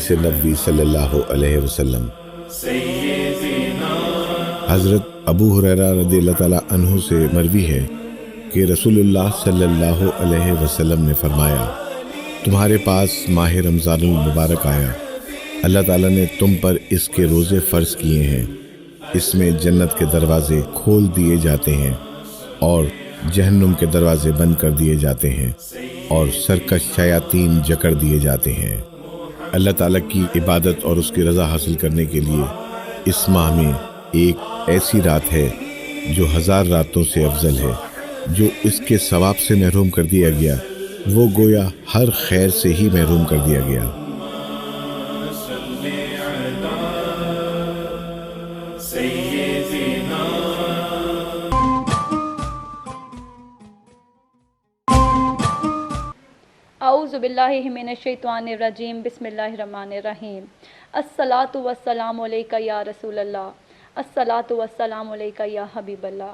हदीस नबवी सल्लल्लाहु अलैहि वसल्लम। हज़रत अबू हुरैरा रज़ियल्लाहु ताला अन्हु से मरवी है कि रसूलुल्लाह सल्लल्लाहु अलैहि वसल्लम ने फरमाया, तुम्हारे पास माह रमज़ानुल मुबारक आया, अल्लाह ताला ने तुम पर इसके रोज़े फ़र्ज़ किए हैं। इसमें जन्नत के दरवाज़े खोल दिए जाते हैं और जहन्नुम के दरवाज़े बंद कर दिए जाते हैं और सरकश शयातीन जकड़ दिए जाते हैं। अल्लाह ताला की इबादत और उसकी रज़ा हासिल करने के लिए इस माह में एक ऐसी रात है जो 1000 रातों से अफजल है। जो इसके सवाब से महरूम कर दिया गया वो गोया हर खैर से ही महरूम कर दिया गया। औज़ु बिल्लाहि मिनश्शैतानिर्रजीम बिस्मिल्लाहिर्रहमानिर्रहीम। अस्सलातु वस्सलामु अलैका या रसूलल्लाह, अस्सलातु वस्सलामु अलैका या हबीबल्लाह।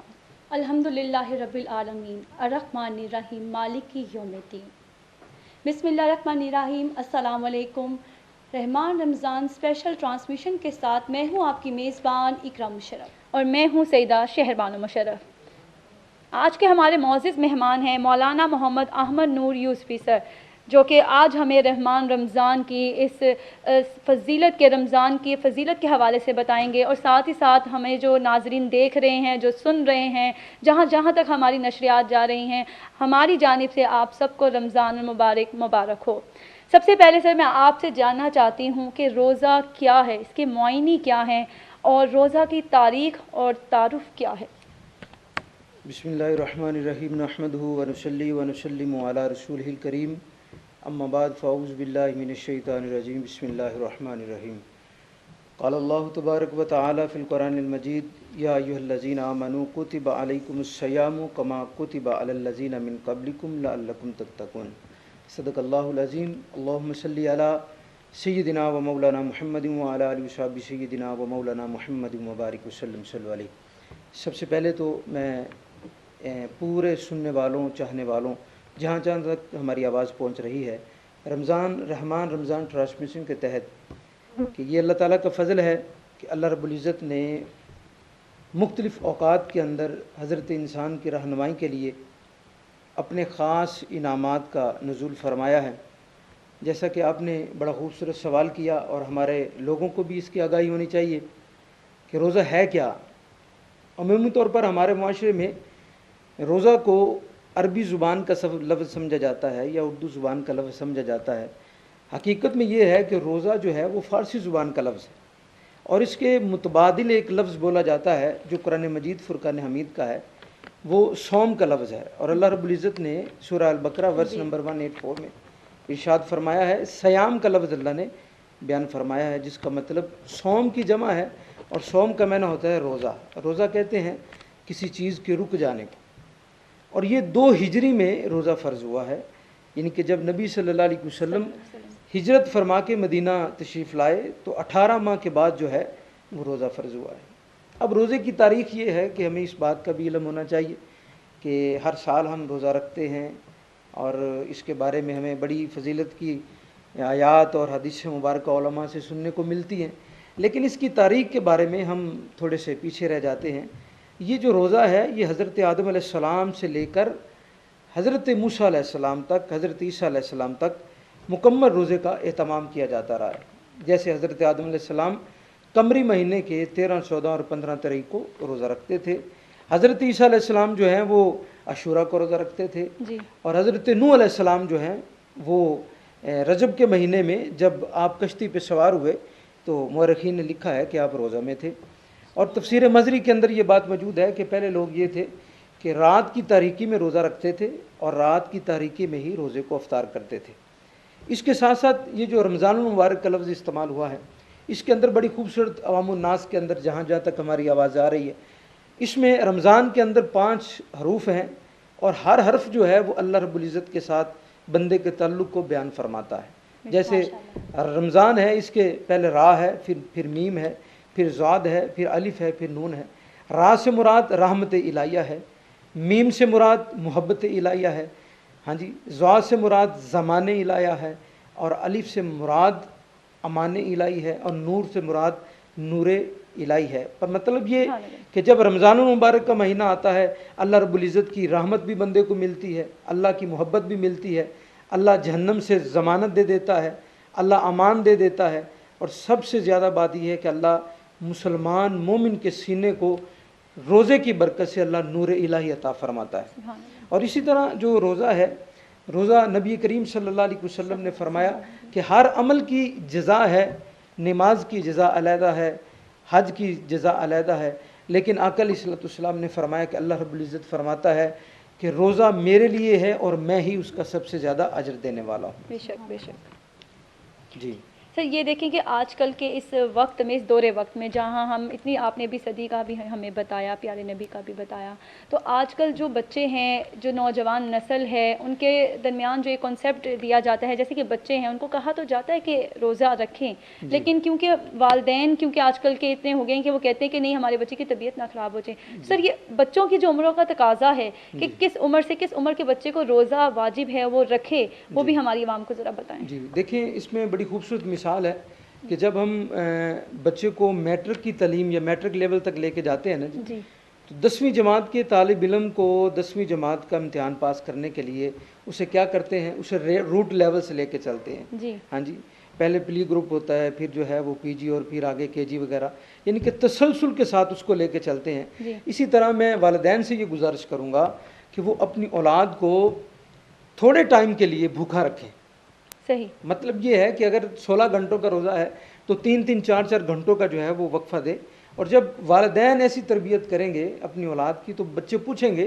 अल्हम्दुलिल्लाहि रब्बिल आलमीन अर्रहमानिर्रहीम मालिकी यौमिद्दीन। बिस्मिल्लाहिर्रहमानिर्रहीम। अस्सलामु अलैकुम। रहमान रमज़ान स्पेशल ट्रांसमिशन के साथ मैं हूँ आपकी मेज़बान इकरा मुशर्रफ और मैं हूँ सईदा शहरबानो मुशर्रफ। आज के हमारे मौज़िज़ मेहमान हैं मौलाना मोहम्मद अहमद नूर यूसुफ़ी सर, जो कि आज हमें रहमान रमज़ान की इस फ़जीलत के रमज़ान की फ़जीलत के हवाले से बताएंगे और साथ ही साथ हमें जो नाज़रीन देख रहे हैं, जो सुन रहे हैं, जहाँ जहाँ तक हमारी नशरियात जा रही हैं, हमारी जानिब से आप सबको रमज़ान मुबारक हो। सबसे पहले सर मैं आपसे जानना चाहती हूँ कि रोज़ा क्या है, इसके मुआयने क्या हैं और रोज़ा की तारीख़ और तारुफ़ क्या है। बिस्मिल्लाहिर्रहमानिर्रहीम नहमदुहु व नुसल्ली व नुसल्लिमु अला रसूलिहिल करीम अम्मा बाद फ़अऊज़ु बिल्लाहि मिनश्शैतानिर्रजीम बिस्मिल्लाहिर्रहमानिर्रहीम। क़ाल अल्लाहु तबारक व तआला फ़िल क़ुरआनिल मजीद या अय्युहल्लज़ीना आमनू कुतिबा अलैकुमुस्सियामु कमा कुतिबा अलल्लज़ीना मिन क़ब्लिकुम लअल्लकुम तत्तक़ून। सदक़ल्लाहुल अज़ीम। अल्लाहुम्मा सल्लि अला सय्यिदिना व मौलाना मुहम्मदिन व अला आलिहि व सहाबिहि सय्यिदिना व मौलाना मुहम्मदिन व बारिक वसल्लम सल्लल्लाहु अलैहि। सबसे पहले तो मैं पूरे सुनने वालों, चाहने वालों, जहाँ जहाँ तक हमारी आवाज़ पहुँच रही है, रहमान रमज़ान ट्रांसमिशन के तहत कि ये अल्लाह ताला का फ़ज़ल है कि अल्लाह रब्बुल इज़्ज़त ने मुख्तलिफ़ औक़ात के अंदर हज़रत इंसान की रहनुमाई के लिए अपने ख़ास इनामात का नुज़ूल फ़रमाया है। जैसा कि आपने बड़ा ख़ूबसूरत सवाल किया और हमारे लोगों को भी इसकी आगाही होनी चाहिए कि रोज़ा है क्या। अमूमी तौर पर हमारे माशरे में रोज़ा को अरबी ज़ुबान का लफ्ज़ समझा जाता है या उर्दू ज़ुबान का लफ्ज़ समझा जाता है। हकीकत में ये है कि रोज़ा जो है वो फ़ारसी ज़ुबान का लफ्ज़ है और इसके मुतबादिल एक लफ्ज़ बोला जाता है जो कुरान मजीद फ़ुरक़ान हमीद का है, वो सौम का लफ्ज़ है। और अल्लाह रब्बुल इज़्ज़त ने सूरह अल बकरा वर्स नंबर 184 में इरशाद फरमाया है, सयाम का लफ्ज़ अल्लाह ने बयान फरमाया है, जिसका मतलब सौम की जमा है और सौम का माना होता है रोज़ा। रोज़ा कहते हैं किसी चीज़ के रुक जाने को। और ये 2 हिजरी में रोज़ा फ़र्ज़ हुआ है, यानी कि जब नबी सल्लल्लाहु अलैहि वसल्लम हिजरत फरमा के मदीना तशरीफ़ लाए तो 18 माह के बाद जो है वो रोज़ा फ़र्ज़ हुआ है। अब रोज़े की तारीख़ ये है कि हमें इस बात का भी इल्म होना चाहिए कि हर साल हम रोज़ा रखते हैं और इसके बारे में हमें बड़ी फ़जीलत की आयात और हदीस मुबारक उलमा से सुनने को मिलती हैं, लेकिन इसकी तारीख़ के बारे में हम थोड़े से पीछे रह जाते हैं। ये जो रोज़ा है ये हज़रत आदम अलैहिस्सलाम से लेकर हज़रत मूसा अलैहिस्सलाम तक, हज़रत ईसा अलैहिस्सलाम तक मुकम्मल रोज़े का एहतमाम किया जाता रहा है। जैसे हज़रत आदम अलैहिस्सलाम कमरी महीने के 13, 14 और 15 तारीख को रोज़ा रखते थे। हज़रत ईसा अलैहिस्सलाम जो हैं वो अशूरा को रोज़ा रखते थे जी। और हज़रत नूह अलैहिस्सलाम जो हैं वो रजब के महीने में जब आप कश्ती पे सवार हुए तो मुअर्रिखीन ने लिखा है कि आप रोज़ा में थे। और तफसीर मज़री के अंदर ये बात मौजूद है कि पहले लोग ये थे कि रात की तारीकी में रोज़ा रखते थे और रात की तारीकी में ही रोज़े को अफ्तार करते थे। इसके साथ साथ ये जो रमज़ान मुबारक का लफ्ज़ इस्तेमाल हुआ है, इसके अंदर बड़ी खूबसूरत अवामुन नास के अंदर जहाँ जहाँ तक हमारी आवाज़ आ रही है, इसमें रमज़ान के अंदर 5 हरूफ हैं और हर हर्फ जो है वो अल्लाह रब्बुल इज़्ज़त के साथ बंदे के ताल्लुक़ को बयान फरमाता है। जैसे रमज़ान है, इसके पहले रा है, फिर मीम है, फिर ज़ाद है, फिर अलिफ है, फिर नून है। रा से मुराद रहमत इलाहिया है, मीम से मुराद मोहब्बत इलाहिया है, हाँ जी, ज़ाद से मुराद ज़माने इलाहिया है और अलिफ से मुराद अमान इलाही है और नूर से मुराद नूर इलाही है। पर मतलब ये कि जब रमज़ान मुबारक का महीना आता है, अल्लाह रब्बुल इज़्ज़त की रहमत भी बंदे को मिलती है, अल्लाह की मोहब्बत भी मिलती है, अल्लाह जहन्नम से ज़मानत दे देता है, अल्लाह अमान दे देता है, और सबसे ज़्यादा बात यह है कि अल्लाह मुसलमान मोमिन के सीने को रोज़े की बरकत से अल्लाह नूर इलाही अता फरमाता है। और इसी तरह जो रोज़ा है, रोज़ा नबी करीम सल्लल्लाहु अलैहि वसल्लम ने फरमाया कि हर अमल की जज़ा है, नमाज की जज़ा अलहदा है, हज की जज़ा अलहदा है, लेकिन आका अलैहिस्सलाम ने फरमाया कि अल्लाह रब्बुल इज़्ज़त फरमाता है कि रोज़ा मेरे लिए है और मैं ही उसका सबसे ज़्यादा अजर देने वाला हूँ। बेशक बेशक जी सर, ये देखें कि आजकल के इस वक्त में, इस दौरे वक्त में जहाँ हम इतनी, आपने भी सदी का भी हमें बताया, प्यारे नबी का भी बताया, तो आजकल जो बच्चे हैं, जो नौजवान नस्ल है, उनके दरमियान जो एक कॉन्सेप्ट दिया जाता है, जैसे कि बच्चे हैं उनको कहा तो जाता है कि रोज़ा रखें, लेकिन क्योंकि वालिदैन क्योंकि आजकल के इतने हो गए हैं कि वो कहते हैं कि नहीं, हमारे बच्चे की तबीयत ना ख़राब हो जाए। सर, ये बच्चों की जो उम्रों का तकाजा है कि किस उम्र से किस उम्र के बच्चे को रोज़ा वाजिब है वो रखे, वो भी हमारी आवाम को ज़रा बताएँ। जी, देखिए इसमें बड़ी खूबसूरत मिसाल है कि जब हम बच्चे को मैट्रिक की तालीम या मैट्रिक लेवल तक लेके जाते हैं ना जी, तो 10वीं जमात के तालिब इल्म को 10वीं जमात का इम्तिहान पास करने के लिए उसे क्या करते हैं, उसे रूट लेवल से लेके चलते हैं जी। हाँ जी, पहले प्ली ग्रुप होता है, फिर जो है वो पीजी और फिर आगे केजी वगैरह, यानी कि तसलसल के साथ उसको लेके चलते हैं। इसी तरह मैं वालिदैन से ये गुजारिश करूँगा कि वो अपनी औलाद को थोड़े टाइम के लिए भूखा रखें। सही, मतलब ये है कि अगर 16 घंटों का रोज़ा है तो 3-3, 4-4 घंटों का जो है वो वक्फ़ा दे। और जब वालिदैन ऐसी तरबियत करेंगे अपनी औलाद की, तो बच्चे पूछेंगे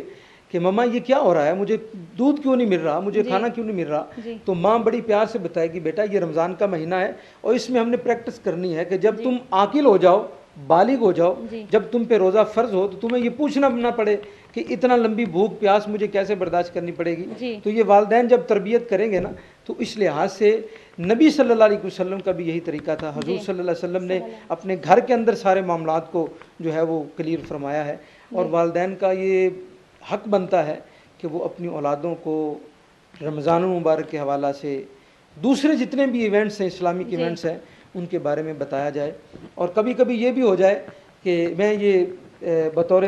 कि मम्मा ये क्या हो रहा है, मुझे दूध क्यों नहीं मिल रहा, मुझे खाना क्यों नहीं मिल रहा, तो माँ बड़ी प्यार से बताएगी, बेटा ये रमज़ान का महीना है और इसमें हमने प्रैक्टिस करनी है कि जब तुम आकिल हो जाओ, बालिग हो जाओ, जब तुम पे रोज़ा फ़र्ज हो, तो तुम्हें ये पूछना ना पड़े कि इतना लंबी भूख प्यास मुझे कैसे बर्दाश्त करनी पड़ेगी। तो ये वालिदैन जब तरबियत करेंगे ना, तो इस लिहाज से नबी सल्लल्लाहु अलैहि वसल्लम का भी यही तरीका था। हजूर सल्लल्लाहु अलैहि वसल्लम ने अपने घर के अंदर सारे मामलात को जो है वो क्लियर फरमाया है, और वालिदैन का ये हक बनता है कि वो अपनी औलादों को रमज़ान मुबारक के हवाला से दूसरे जितने भी इवेंट्स हैं, इस्लामिक इवेंट्स हैं, उनके बारे में बताया जाए। और कभी कभी ये भी हो जाए कि मैं ये बतौर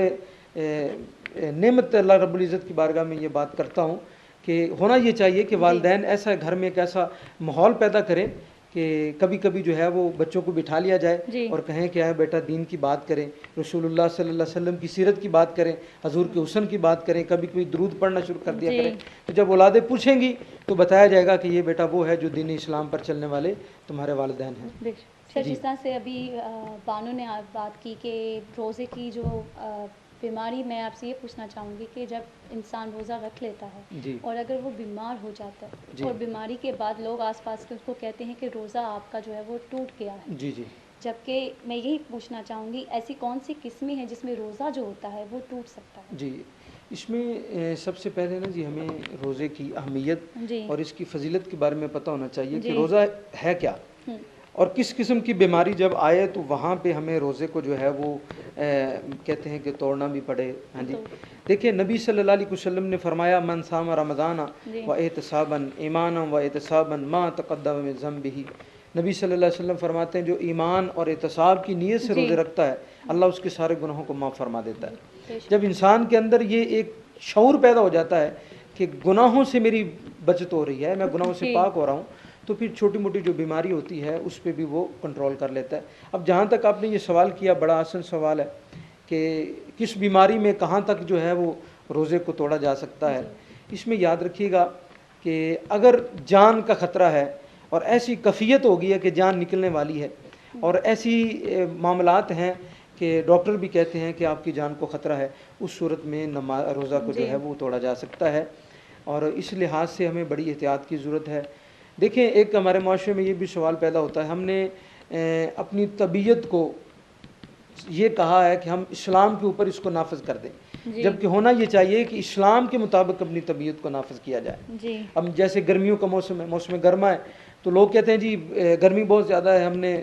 नेमत अल्लाह रब्बुल इज़्ज़त की बारगाह में ये बात करता हूँ कि होना ये चाहिए कि वालिदैन ऐसा घर में एक ऐसा माहौल पैदा करें कि कभी कभी जो है वो बच्चों को बिठा लिया जाए और कहें कि आए बेटा दीन की बात करें, रसूलुल्लाह सल्लल्लाहु अलैहि वसल्लम की सीरत की बात करें, हजूर के हुस्न की बात करें, कभी कभी दरूद पढ़ना शुरू कर दिया करें। तो जब औलादें पूछेंगी तो बताया जाएगा कि ये बेटा वो है जो दीन इस्लाम पर चलने वाले तुम्हारे वालिदैन हैं। सर, जिस तरह से अभी बानो ने बात की कि रोज़े की जो बीमारी, मैं आपसे ये पूछना चाहूँगी कि जब इंसान रोज़ा रख लेता है और अगर वो बीमार हो जाता है और बीमारी के बाद लोग आसपास के उसको कहते हैं कि रोज़ा आपका जो है वो टूट गया है, जबकि मैं यही पूछना चाहूँगी ऐसी कौन सी किस्में हैं जिसमें रोज़ा जो होता है वो टूट सकता है? जी, इसमें सबसे पहले ना जी हमें रोज़े की अहमियत और इसकी फजीलत के बारे में पता होना चाहिए कि रोज़ा है क्या, और किस किस्म की बीमारी जब आए तो वहाँ पे हमें रोज़े को जो है वो कहते हैं कि तोड़ना भी पड़े। हाँ जी, देखिए नबी सल्लल्लाहु अलैहि वसल्लम ने फरमाया, मन सामा रमज़ाना व एहतिसाबन ईमानन व एहतिसाबन मा तक़द्दम मिन ज़ंबिही। नबी सल्लल्लाहु अलैहि वसल्लम फरमाते हैं जो ईमान और एहतिसाब की नीयत से रोज़े रखता है, अल्लाह उसके सारे गुनाहों को माफ़ फरमा देता है। जब इंसान के अंदर ये एक शऊर पैदा हो जाता है कि गुनाहों से मेरी बचत हो रही है, मैं गुनाहों से पाक हो रहा हूँ, तो फिर छोटी मोटी जो बीमारी होती है उस पर भी वो कंट्रोल कर लेता है। अब जहाँ तक आपने ये सवाल किया, बड़ा आसान सवाल है कि किस बीमारी में कहाँ तक जो है वो रोज़े को तोड़ा जा सकता है। इसमें याद रखिएगा कि अगर जान का ख़तरा है और ऐसी कफ़ियत हो गई है कि जान निकलने वाली है और ऐसी मामलात हैं कि डॉक्टर भी कहते हैं कि आपकी जान को ख़तरा है, उस सूरत में रोज़ा को जो है वो तोड़ा जा सकता है। और इस लिहाज से हमें बड़ी एहतियात की ज़रूरत है। देखें, एक हमारे माशरे में ये भी सवाल पैदा होता है, हमने अपनी तबीयत को ये कहा है कि हम इस्लाम के ऊपर इसको नाफज कर दें, जबकि होना ये चाहिए कि इस्लाम के मुताबिक अपनी तबीयत को नाफज किया जाए। अब जैसे गर्मियों का मौसम है, मौसम गर्मा है, तो लोग कहते हैं जी गर्मी बहुत ज़्यादा है, हमने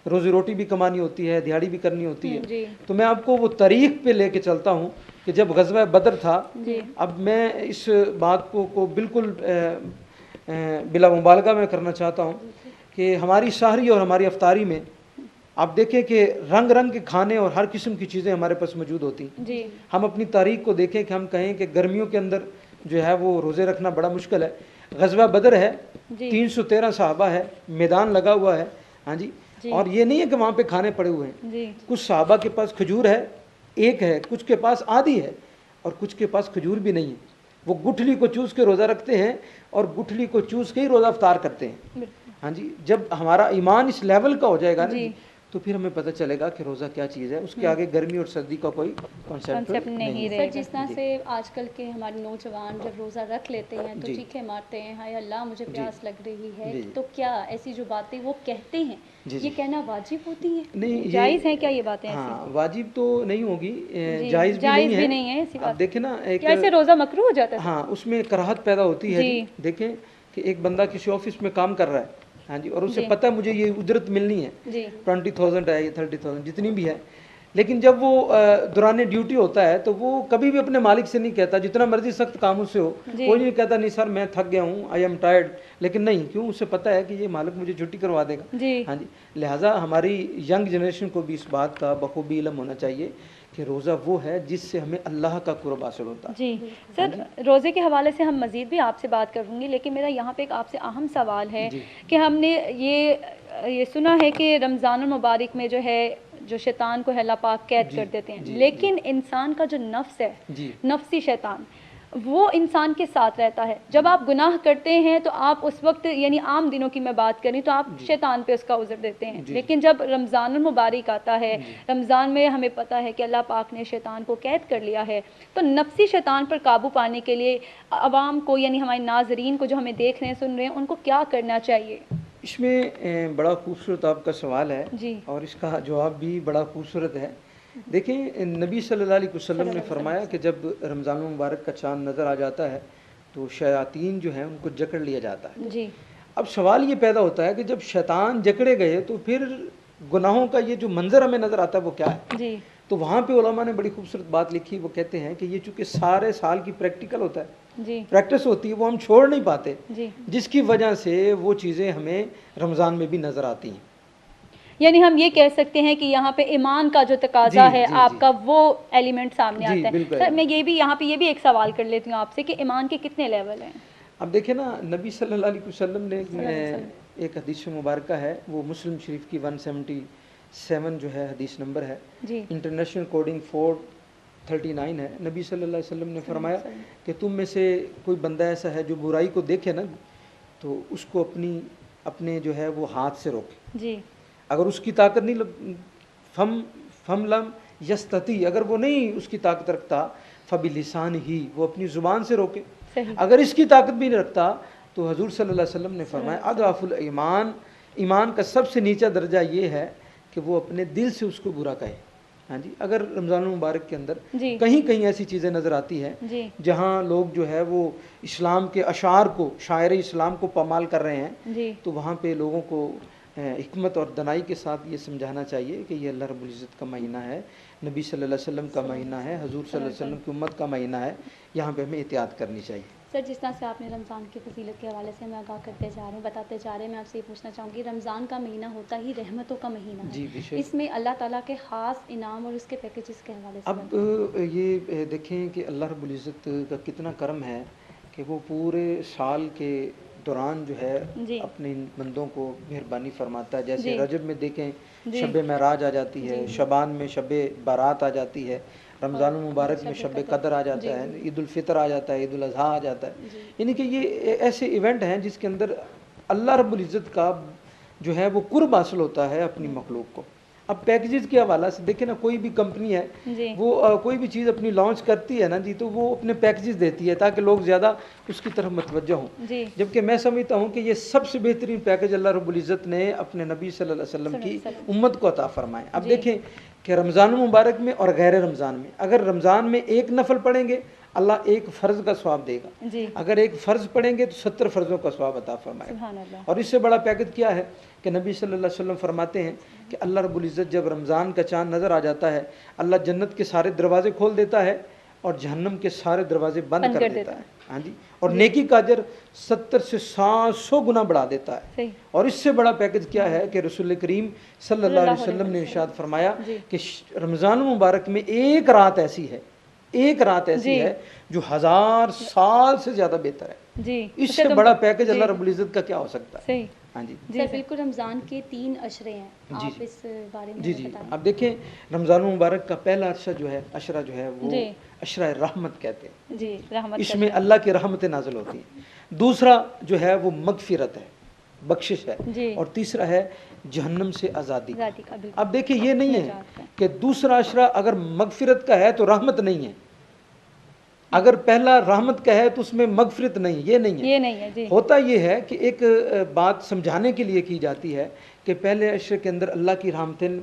रोज़ी रोटी भी कमानी होती है, दिहाड़ी भी करनी होती है। तो मैं आपको वो तारीख पे लेके चलता हूँ कि जब ग़ज़वा बदर था, अब मैं इस बात को बिल्कुल बिला मुबालगा मैं करना चाहता हूँ कि हमारी सहरी और हमारी अफ्तारी में आप देखें कि रंग रंग के खाने और हर किस्म की चीज़ें हमारे पास मौजूद होती हैं। जी हम अपनी तारीख को देखें कि हम कहें कि गर्मियों के अंदर जो है वो रोज़े रखना बड़ा मुश्किल है। गज़वा बदर है, जी 313 सहाबा है, मैदान लगा हुआ है, हाँ जी। जी। और ये नहीं है कि वहाँ पे खाने पड़े हुए हैं। जी कुछ सहाबा के पास खजूर है, एक है, कुछ के पास आधी है और कुछ के पास खजूर भी नहीं है। वो गुठली को चूस के रोज़ा रखते हैं और गुठली को चूस के ही रोज़ा अफ्तार करते हैं। बिल्कुल। हाँ जी, जब हमारा ईमान इस लेवल का हो जाएगा ना जी। जी, तो फिर हमें पता चलेगा कि रोज़ा क्या चीज़ है। उसके आगे गर्मी और सर्दी का कोई कॉन्सेप्ट कॉन्सेप्ट नहीं नहीं है। रहेगा। सर जिस तरह जी। से आजकल के हमारे नौजवान जब रोज़ा रख लेते हैं तो जी। चीखें मारते हैं, हाय अल्लाह मुझे प्यास लग रही है, जी। तो क्या ऐसी जो बातें वो कहते हैं जी, ये जी। कहना वाजिब होती हैं? नहीं, जायज़ है क्या ये बातें ऐसी? हाँ, वाजिब तो नहीं होगी, जी, जायज़ भी जायज़ नहीं भी है। नहीं है, ऐसी आप बात। देखें ना, एक क्या ऐसे रोज़ा मकरूह हो जाता है? हाँ, उसमें कराहत पैदा होती है जी। जी। देखें कि एक बंदा किसी ऑफिस में काम कर रहा है, हाँ जी, और उसे जी। पता है मुझे ये उजरत मिलनी है, जी 20,000 है, ये 30,000 जितनी भी है। लेकिन जब वो दौरान ड्यूटी होता है तो वो कभी भी अपने मालिक से नहीं कहता, जितना मर्जी सख्त काम उससे हो, जी। कोई नहीं कहता नहीं सर मैं थक गया हूँ, आई एम टायर्ड। लेकिन नहीं, क्यों, उसे पता है कि ये मालिक मुझे छुट्टी करवा देगा। जी हाँ जी, लिहाजा हमारी यंग जनरेशन को भी इस बात का बखूबी इल्म होना चाहिए कि रोज़ा वो है जिससे हमें अल्लाह का कुर्ब हासिल होता है। जी सर, रोज़े के हवाले से हम मज़ीद भी आपसे बात करूँगी, लेकिन मेरा यहाँ पे एक आपसे अहम सवाल है जी। कि हमने ये सुना है कि रमज़ानुल मुबारक में जो है जो शैतान को अल्लाह पाक कैद जी, कर देते हैं, जी, लेकिन इंसान का जो नफ्स है, जी। नफ्सी शैतान, वो इंसान के साथ रहता है। जब आप गुनाह करते हैं तो आप उस वक्त, यानी आम दिनों की मैं बात करूँ तो आप शैतान पे उसका उज़र देते हैं, जी। लेकिन जब रमज़ानुल मुबारक आता है, रमज़ान में हमें पता है कि अल्लाह पाक ने शैतान को कैद कर लिया है, तो नफ्सी शैतान पर काबू पाने के लिए आवाम को, यानी हमारे नाजरीन को जो हमें देख रहे हैं सुन रहे हैं, उनको क्या करना चाहिए? इसमें बड़ा खूबसूरत आपका सवाल है जी और इसका जवाब भी बड़ा खूबसूरत है। देखिए, नबी सल्लल्लाहु अलैहि वसल्लम ने फरमाया कि जब रमज़ान मुबारक का चाँद नज़र आ जाता है तो शयातीन जो हैं उनको जकड़ लिया जाता है। जी अब सवाल ये पैदा होता है कि जब शैतान जकड़े गए तो फिर गुनाहों का ये जो मंज़र हमें नज़र आता है वो क्या है? जी तो वहाँ पे उलमा ने बड़ी खूबसूरत बात लिखी। वो कहते हैं कि ये चूँकि सारे साल की प्रैक्टिकल होता है, जी प्रैक्टिस होती है, वो हम छोड़ नहीं पाते, जी, जिसकी वजह से वो चीज़ें हमें रमज़ान में भी नज़र आती हैं। यानी हम ये कह सकते हैं कि यहाँ पे ईमान का जो तकाजा जी, है जी, आपका, वो एलिमेंट सामने जी, आता है। बिल्कुल। सर मैं ये भी यहाँ पे ये भी एक सवाल कर लेती हूँ आपसे कि ईमान के कितने लेवल हैं? अब देखें ना, नबी सल्लल्लाहु अलैहि वसल्लम ने एक हदीस मुबारक है, वो मुस्लिम शरीफ की 177 जो है हदीस नंबर है, जी इंटरनेशनल कोडिंग 439 है। नबी सल्लल्लाहु अलैहि वसल्लम ने फरमाया कि तुम में से कोई बंदा ऐसा है जो बुराई को देखे ना तो उसको अपने जो है वो हाथ से रोके। जी अगर उसकी ताकत नहीं फम लम यस्तती, अगर वो नहीं उसकी ताकत रखता, फबी लिसान ही, वो अपनी ज़ुबान से रोके। सही। अगर इसकी ताकत भी नहीं रखता तो हजूर सल्लल्लाहु अलैहि वसल्लम ने फरमाया अदअफुल ईमान, ईमान का सबसे नीचा दर्जा ये है कि वो अपने दिल से उसको बुरा कहे। हाँ जी, अगर रमज़ान मुबारक के अंदर जी कहीं कहीं ऐसी चीज़ें नज़र आती हैं जी जहाँ लोग जो है वो इस्लाम के अशार को, शायर इस्लाम को पामाल कर रहे हैं, जी तो वहाँ पे लोगों को हिकमत और दनाई के साथ ये समझाना चाहिए कि ये अल्लाह रब्बुल इज़्ज़त का महीना है, नबी सल्लल्लाहु अलैहि वसल्लम का महीना है, हजूर सल्लल्लाहु अलैहि वसल्लम की उम्मत का महीना है, यहाँ पे हमें एहतियात करनी चाहिए। सर जिस तरह से आपने रमज़ान की फजीलत के हवाले से हमें आगाह करते जा रहे हैं, बताते जा रहे हैं, मैं आपसे ये पूछना चाहूँगी, रमज़ान का महीना होता ही रहमतों का महीना जी, है, बेशक। इसमें अल्लाह ताला के ख़ास इनाम और उसके पैकेजेस के हवाले से अब ये देखें कि अल्लाह रब्बुल इज़्ज़त का कितना करम है कि वो पूरे साल के दौरान जो है जी अपने इन बंदों को मेहरबानी फरमाता है। जैसे जी। रजब में देखें जी। शब महराज आ जाती है, शबान में शब बारात आ जाती है, रमज़ान मुबारक में शब कदर आ जाता है, ईद उल फितर आ जाता है, ईद उल अज़हा आ जाता है। यानी कि ये ऐसे इवेंट हैं जिसके अंदर अल्लाह रब्बुल इज़्ज़त का जो है वो कुर्ब हासिल होता है अपनी मखलूक को। अब पैकेजेस के हवाला से देखें ना, कोई भी कंपनी है जी वो कोई भी चीज़ अपनी लॉन्च करती है ना जी, तो वो अपने पैकेजेस देती है ताकि लोग ज़्यादा उसकी तरफ मतवज्जा हों। जी जबकि मैं समझता हूँ कि ये सबसे बेहतरीन पैकेज अल्लाह रब्बुल इज़्ज़त ने अपने नबी सल्लल्लाहु अलैहि वसल्लम की उम्मत को अता फरमाए। अब देखें कि रमज़ान मुबारक में और गैर रमज़ान में, अगर रमज़ान में एक नफल पढ़ेंगे अल्लाह एक फ़र्ज़ का सवाब देगा, जी अगर एक फ़र्ज़ पढ़ेंगे तो 70 फ़र्ज़ों का सवाब अता फरमाएगा। सुभान अल्लाह। और इससे बड़ा पैकेज क्या है कि नबी सल्लल्लाहु अलैहि वसल्लम फरमाते हैं कि अल्लाह रब्बुल इज़्ज़त जब रमज़ान का चाँद नज़र आ जाता है, अल्लाह जन्नत के सारे दरवाज़े खोल देता है और जहन्नम के सारे दरवाजे बंद बंद कर कर देता देता है। हाँ जी, और नेकी का अजर 70 से 700 गुना बढ़ा देता है। सही। और इससे बड़ा पैकेज क्या है कि रसूल करीम सल्लल्लाहु अलैहि वसल्लम ने इरशाद फरमाया जी। कि रमज़ान मुबारक में एक रात ऐसी है, एक रात ऐसी जी। है जो 1000 साल से ज़्यादा बेहतर है। जी, इससे बड़ा पैकेज अल्लाह रब्बुल इज़्ज़त का क्या हो सकता है। सही। हाँ जी सर बिल्कुल रमज़ान के 3 अशरे हैं, जी, आप इस बारे में जी हमें जी। बताएं। अब देखें, रमज़ान मुबारक का पहला अशरा जो है वो जी। अशरा रहमत कहते हैं। जी, रहमत इसमें अल्लाह की रहमतें नाज़िल होती हैं। दूसरा जो है वो मगफिरत है, बख्शिश है। जी। और तीसरा है जहन्नम से आज़ादी। आज़ादी का बिल्कुल। अब देखिए, ये नहीं है निजात का। कि दूसरा अशरा अगर मगफिरत का है तो रहमत नहीं है, अगर पहला रहमत का है तो उसमें मगफिरत नहीं, ये नहीं है। ये नहीं है जी। होता ये है कि एक बात समझाने के लिए की जाती है कि पहले अशरे के अंदर अल्लाह की रहमतें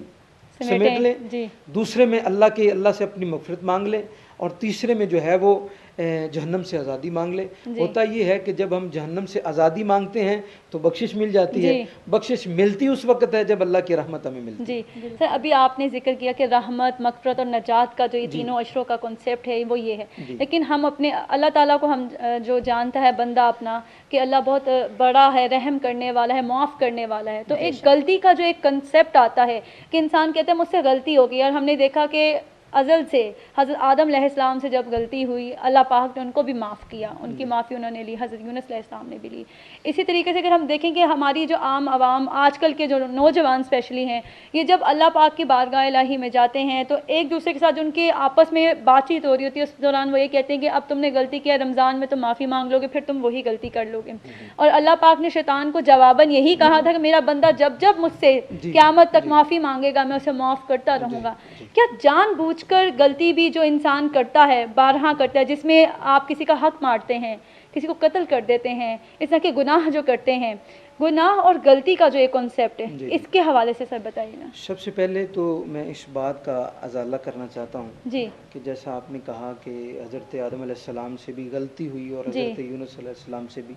समेट लें, जी। दूसरे में अल्लाह से अपनी मगफिरत मांग लें, और तीसरे में जो है वो जहन्नम से आज़ादी मांग ले। होता ये है कि जब हम जहन्नम से आज़ादी मांगते हैं तो बख्शिश मिल जाती है। बख्शिश मिलती उस वक्त है जब अल्लाह की रहमत हमें मिलती है। जी सर, अभी आपने जिक्र किया कि रहमत, मगफरत और नजात का जो ये तीनों अशरों का कॉन्सेप्ट है वो ये है, लेकिन हम अपने अल्लाह ताला को हम जो जानता है बंदा अपना कि अल्लाह बहुत बड़ा है, रहम करने वाला है, माफ़ करने वाला है, तो एक गलती का जो एक कंसेप्ट आता है कि इंसान कहते हैं मुझसे गलती हो गई, और हमने देखा कि अज़ल से हज़रत आदम अलैहिस्सलाम से जब गलती हुई अल्लाह पाक ने उनको भी माफ़ किया, उनकी माफ़ी उन्होंने ली, हज़रत यूनुस अलैहिस्सलाम ने भी ली। इसी तरीके से अगर हम देखेंगे हमारी जो आम आवाम आजकल के जो नौजवान स्पेशली हैं, ये जब अल्लाह पाक की बारगाह इलाही में जाते हैं तो एक दूसरे के साथ जो उनकी आपस में बातचीत हो रही होती है उस दौरान वो ये कहते हैं कि अब तुमने गलती किया, रमज़ान में तुम माफ़ी मांग लोगे, फिर तुम वही गलती कर लोगे। और अल्लाह पाक ने शैतान को जवाबन यही कहा था कि मेरा बंदा जब जब मुझसे क़यामत तक माफ़ी मांगेगा मैं उसे माफ़ करता रहूँगा। क्या जानबूझकर गलती भी जो इंसान करता है, बारहा करता है, जिसमें आप किसी का हक मारते हैं, किसी को कत्ल कर देते हैं, इस तरह के गुनाह जो करते हैं, गुनाह और गलती का जो एक कॉन्सेप्ट है, इसके हवाले से सर बताइए ना। सबसे पहले तो मैं इस बात का अजाला करना चाहता हूँ जी कि जैसा आपने कहा कि हज़रत आदम अलैहिस्सलाम से भी गलती हुई और हज़रत यूनुस अलैहिस्सलाम से भी,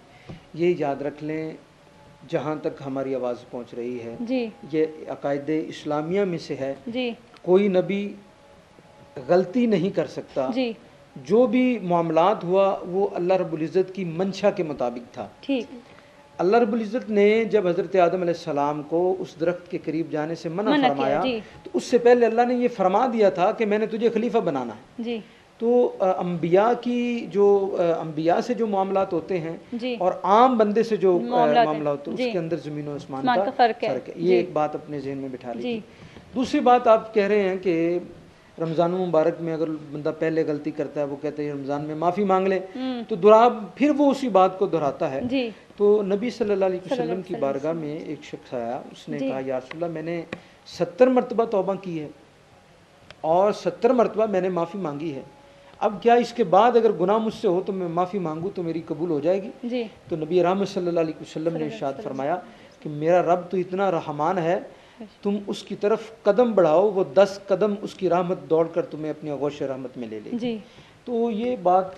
ये याद रख लें जहाँ तक हमारी आवाज़ पहुँच रही है जी, ये अकायदे इस्लामिया में से है। जी, कोई नबी गलती नहीं कर सकता। जी, जो भी मामलात हुआ वो अल्लाह रब्बुल इज़्ज़त की मंशा के मुताबिक था। ठीक। अल्लाह रब्बुल इज़्ज़त ने जब हज़रत आदम अलैहिस्सलाम को उस दरख्त के करीब जाने से मना फरमाया तो उससे पहले अल्लाह ने ये फरमा दिया था कि मैंने तुझे खलीफा बनाना है। जी। तो अंबिया की जो अंबिया से जो मामलात होते हैं और आम बंदे से जो मामला होता है उसके अंदर ज़मीन और आसमान का फ़र्क है। ये एक बात अपने जहन में बिठा लीजिए। दूसरी बात, आप कह रहे हैं कि रमज़ान मुबारक में अगर बंदा पहले गलती करता है, वो कहते हैं रमज़ान में माफ़ी मांग ले, तो फिर वो उसी बात को दोहराता है। तो नबी सल्लल्लाहु अलैहि वसल्लम की बारगाह में एक शख्स आया, उसने कहा या रसूलल्लाह मैंने 70 मरतबा तौबा की है और 70 मरतबा मैंने माफ़ी मांगी है, अब क्या इसके बाद अगर गुनाह मुझसे हो तो मैं माफ़ी मांगूँ तो मेरी कबूल हो जाएगी? तो नबी रहमत सल्लल्लाहु अलैहि वसल्लम ने इरशाद फरमाया कि मेरा रब तो इतना रहमान है, तुम उसकी तरफ कदम बढ़ाओ, वो 10 कदम उसकी रहमत दौड़कर तुम्हें अपनी आगोश रहमत में ले लेगी। तो ये बात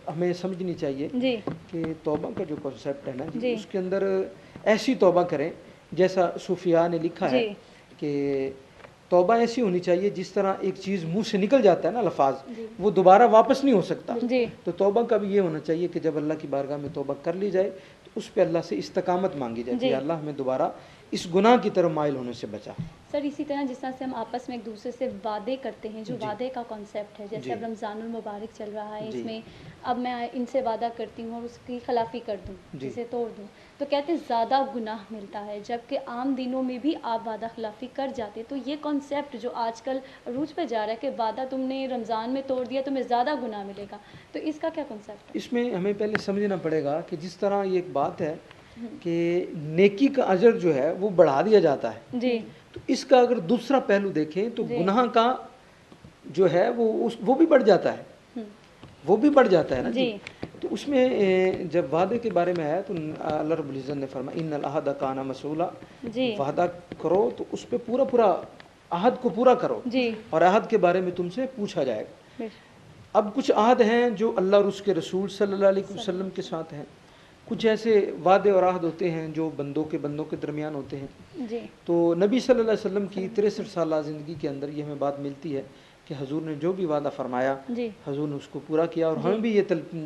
हमें समझनी चाहिए कि तौबा का जो कॉन्सेप्ट है ना जी, उसके अंदर ऐसी तौबा करें जैसा सूफिया ने लिखा है कि तौबा ऐसी होनी चाहिए जिस तरह एक चीज़ मुंह से निकल जाता है ना लफाज, वो दोबारा वापस नहीं हो सकता। तो तौबा का भी ये होना चाहिए कि जब अल्लाह की बारगाह में तौबा कर ली जाए तो उस पर अल्लाह से इस्तकामत मांगी जाए कि अल्लाह हमें दोबारा इस गुनाह की तरफ माइल होने से बचा। सर इसी तरह जिस तरह से हम आपस में एक दूसरे से वादे करते हैं, जो वादे का कॉन्सेप्ट है, जैसे अब रमज़ानुल मुबारक चल रहा है, इसमें अब मैं इनसे वादा करती हूँ और उसकी खिलाफ़ी कर दूँ, जिसे तोड़ दूँ, तो कहते हैं ज़्यादा गुनाह मिलता है, जबकि आम दिनों में भी आप वादा खिलाफ़ी कर जाते। तो ये कॉन्सेप्ट जो आजकल रूज पे जा रहा है कि वादा तुमने रमज़ान में तोड़ दिया तुम्हें ज़्यादा गुनाह मिलेगा, तो इसका क्या कॉन्सेप्ट है? इसमें हमें पहले समझना पड़ेगा कि जिस तरह ये एक बात है कि नेकी का अजर जो है वो बढ़ा दिया जाता है जी, तो इसका अगर दूसरा पहलू देखें तो गुनाह का जो है वो भी बढ़ जाता है, वो भी बढ़ जाता है ना जी। तो उसमें जब वादे के बारे में आया तो अल्लाह रब्बुल इज़्ज़त ने फरमाया इन्नल अहद काना मसूला, वादा करो तो उस पर पूरा अहद को पूरा करो और अहद के बारे में तुमसे पूछा जाएगा। अब कुछ अहद हैं जो अल्लाह और उसके रसूल सल्लल्लाहु अलैहि वसल्लम के साथ हैं, कुछ ऐसे वादे और अहद होते हैं जो बंदों के दरमियान होते हैं। तो नबी सल्लल्लाहु अलैहि वसल्लम की 63 साल ज़िंदगी के अंदर ये हमें बात मिलती है कि हुजूर ने जो भी वादा फरमाया जी हुजूर ने उसको पूरा किया, और हमें भी ये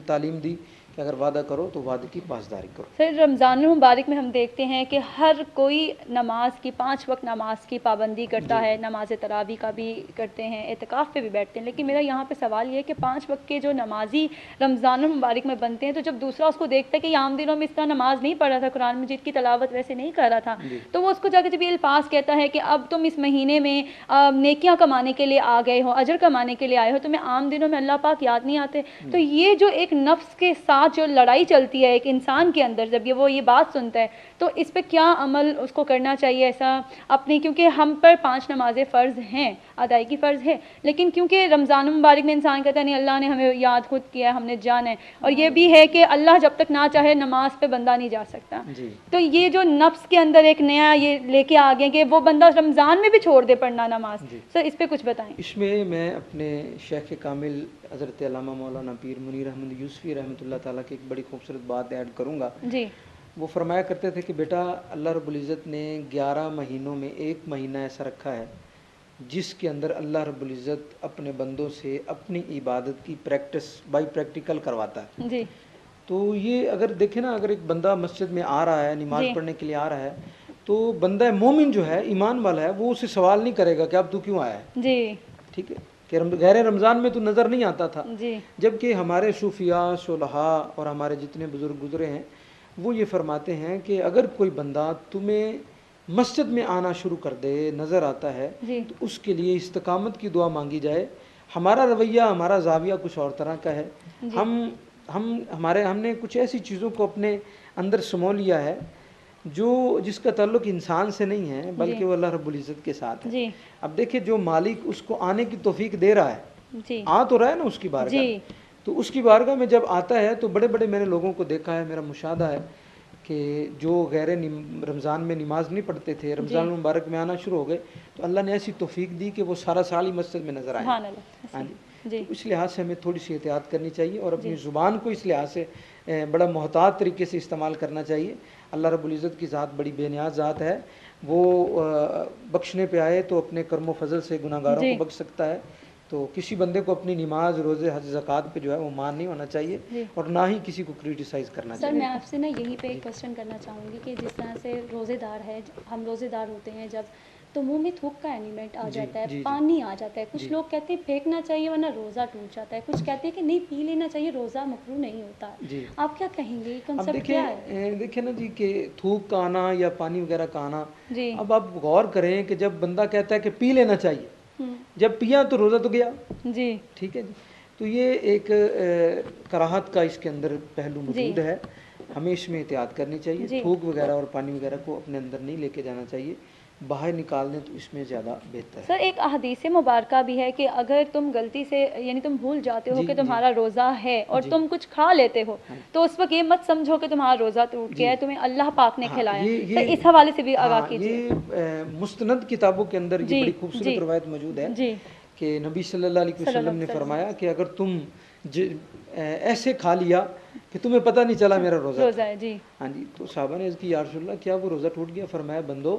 तालीम दी कि अगर वादा करो तो वादे की पासदारी करो। फिर रमज़ान मुबारक में हम देखते हैं कि हर कोई नमाज की 5 वक्त नमाज की पाबंदी करता है, नमाज तरावी का भी करते हैं, एतकाफ़ पे भी बैठते हैं। लेकिन मेरा यहाँ पे सवाल ये है कि 5 वक्त के जो नमाजी रमज़ान मुबारक में बनते हैं, तो जब दूसरा उसको देखता है कि आम दिनों में इस तरह नमाज नहीं पढ़ रहा था, कुरान मजीद की तलावत वैसे नहीं कर रहा था, तो वो उसको जाकर जब ये अल्फाज कहता है कि अब तुम इस महीने में नेकियां कमाने के लिए आ गए हो, अजर कमाने के लिए आए हो, तुम्हें आम दिनों में अल्लाह पाक याद नहीं आते, तो ये जो एक नफ्स के साथ जो लड़ाई चलती है एक इंसान के अंदर, जब वो ये बात सुनता है, तो इस पे क्या अमल उसको करना चाहिए ऐसा अपनी, क्योंकि हम पर 5 नमाजें फ़र्ज़ हैं, अदायगी फ़र्ज़ है, लेकिन क्योंकि रमज़ान मुबारक में इंसान कहता है नहीं अल्लाह ने हमें याद खुद किया, हमने जाना है, और ये भी है कि अल्लाह जब तक ना चाहे नमाज पे बंदा नहीं जा सकता। तो ये जो नफ्स के अंदर एक नया ये लेके आ गए कि वो बंदा रमज़ान में भी छोड़ दे पढ़ना नमाज, सर इस पे कुछ बताएं। इसमें मैं अपने शेख कामिल हज़रत अल्लामा मौलाना पीर मुनीर अहमद यूसुफ़ी रहमतुल्लाह ताला की एक बड़ी खूबसूरत बात ऐड करूँगा जी। वो फरमाया करते थे कि बेटा अल्लाह रब्बुल इज़्ज़त ने 11 महीनों में एक महीना ऐसा रखा है जिसके अंदर अल्लाह रब्बुल इज़्ज़त अपने बंदों से अपनी इबादत की प्रैक्टिस बाई प्रैक्टिकल करवाता है। जी। तो ये अगर देखें ना, अगर एक बंदा मस्जिद में आ रहा है, नमाज़ पढ़ने के लिए आ रहा है, तो बंदा मोमिन जो है, ईमान वाला है, वो उसे सवाल नहीं करेगा कि अब तू क्यों आया है। जी। ठीक है कि गैर रमज़ान में तो नज़र नहीं आता था। जी। जबकि हमारे सूफिया सुलहा और हमारे जितने बुज़ुर्ग गुजरे हैं वो ये फरमाते हैं कि अगर कोई बंदा तुम्हें मस्जिद में आना शुरू कर दे, नज़र आता है, तो उसके लिए इस्तिकामत की दुआ मांगी जाए। हमारा रवैया, हमारा जाविया कुछ और तरह का है। हमने कुछ ऐसी चीज़ों को अपने अंदर समो लिया है जो जिसका ताल्लुक इंसान से नहीं है बल्कि वो अल्लाह रब्बुल इज़्ज़त के साथ है। अब देखिए जो मालिक उसको आने की तौफीक दे रहा है, आ तो रहा है ना उसकी बारगाह, तो उसकी बारगाह में जब आता है तो बड़े बड़े मैंने लोगों को देखा है, मेरा मुशाहदा है कि जो गैर रमज़ान में नमाज नहीं पढ़ते थे, रमज़ान मुबारक में आना शुरू हो गए, तो अल्लाह ने ऐसी तौफीक दी कि वो सारा साल ही मस्जिद में नज़र आए। हाँ जी। तो इस लिहाज से हमें थोड़ी सी एहतियात करनी चाहिए और अपनी ज़ुबान को इस लिहाज से बड़ा मोहतात तरीके से इस्तेमाल करना चाहिए। अल्लाह रब्बुल इज़्ज़त की ज़ात बड़ी बेनियाज ज़ात है, वो बख्शने पे आए तो अपने कर्म फजल से गुनाहगारों को बख्श सकता है। तो किसी बंदे को अपनी नमाज, रोज़े, हज, ज़कात पे जो है वो मान नहीं होना चाहिए और ना ही किसी को क्रिटिसाइज़ करना चाहिए। सर मैं आपसे ना यहीं पे एक क्वेश्चन करना चाहूँगी कि जिस तरह से रोज़ेदार है, हम रोज़ेदार होते हैं जब, तो मुंह में थूक का एलिमेंट आ जाता है, पानी आ जाता है, कुछ लोग कहते हैं फेंकना चाहिए वरना रोज़ा टूट जाता है, कुछ कहते हैं कि नहीं पी लेना चाहिए, रोज़ा मकरूह नहीं होता। आप क्या कहेंगे, कांसेप्ट क्या है? देखिए ना जी कि थूक का आना या पानी वगैरह का आना, अब आप गौर करें कि जब बंदा कहता है कि पी लेना चाहिए, जब पिया तो रोज़ा तो गया जी। ठीक है जी। तो ये एक कराहत का इसके अंदर पहलू मौजूद है, हमें इसमें एहतियात करनी चाहिए। थूक वगैरह और पानी वगैरह को अपने अंदर नहीं लेके जाना चाहिए, बाहर निकाल दें तो इसमें ज़्यादा बेहतर है। सर एक हदीस मुबारक भी है कि अगर तुम गलती से यानी तुम भूल जाते हो कि तुम्हारा रोज़ा है और तुम कुछ खा लेते हो तो उस वक्त ये मत समझो कि तुम्हारा रोज़ा टूट गया है, तुम्हें अल्लाह पाक ने खिलाया। तो इस हवाले से भी आगाह कीजिए। ये मुस्तनद किताबों के अंदर ये बड़ी खूबसूरत रवायत मौजूद है कि नबी सल्लल्लाहु अलैहि वसल्लम ने फरमाया कि अगर तुम ऐसे खा लिया कि तुम्हें पता नहीं चला मेरा रोज़ा है जी। हाँ जी। तो साहबा ने इसकी या रसूलल्लाह क्या वो रोज़ा टूट गया? फरमाया बंदो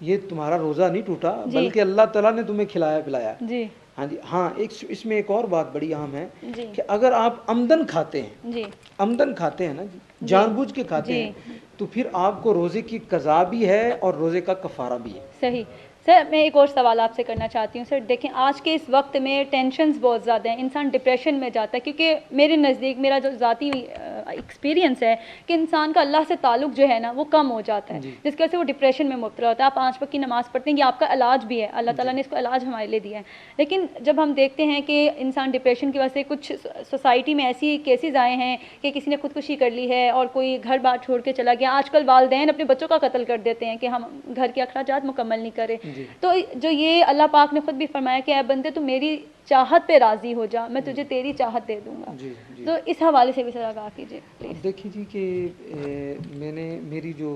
ये तुम्हारा रोज़ा नहीं टूटा बल्कि अल्लाह ताला ने तुम्हें खिलाया पिलाया जी। हाँ जी। हाँ एक इसमें एक और बात बड़ी अहम है कि अगर आप आमदन खाते हैं जी, आमदन खाते हैं ना जी, जानबूझ के खाते हैं तो फिर आपको रोज़े की कज़ा भी है और रोज़े का कफ़ारा भी है। सही। सर मैं एक और सवाल आपसे करना चाहती हूँ। सर देखें आज के इस वक्त में टेंशन्स बहुत ज़्यादा हैं, इंसान डिप्रेशन में जाता है, क्योंकि मेरे नज़दीक मेरा जो ज़ाती एक्सपीरियंस है कि इंसान का अल्लाह से ताल्लुक़ जो है ना वो कम हो जाता है, जिसकी वजह से वो डिप्रेशन में मुब्तला होता है। आप 5 वक्त की नमाज़ पढ़ते हैं, ये आपका इलाज भी है, अल्लाह ताला ने इसको इलाज हमारे लिए दिया है। लेकिन जब हम देखते हैं कि इंसान डिप्रेशन की वजह से, कुछ सोसाइटी में ऐसी केसेस आए हैं कि किसी ने खुदकुशी कर ली है और कोई घर बार छोड़ के चला गया। आजकल वालिदैन अपने बच्चों का कत्ल कर देते हैं कि हम घर के अखराजात मुकम्मल नहीं करें। तो जो ये अल्लाह पाक ने खुद भी फरमाया कि ऐ बंदे तू मेरी चाहत पे राज़ी हो जा, मैं तुझे तेरी चाहत दे दूंगा। तो इस हवाले से भी सर आगाह कीजिए प्लीज़। देखिए जी कि मैंने मेरी जो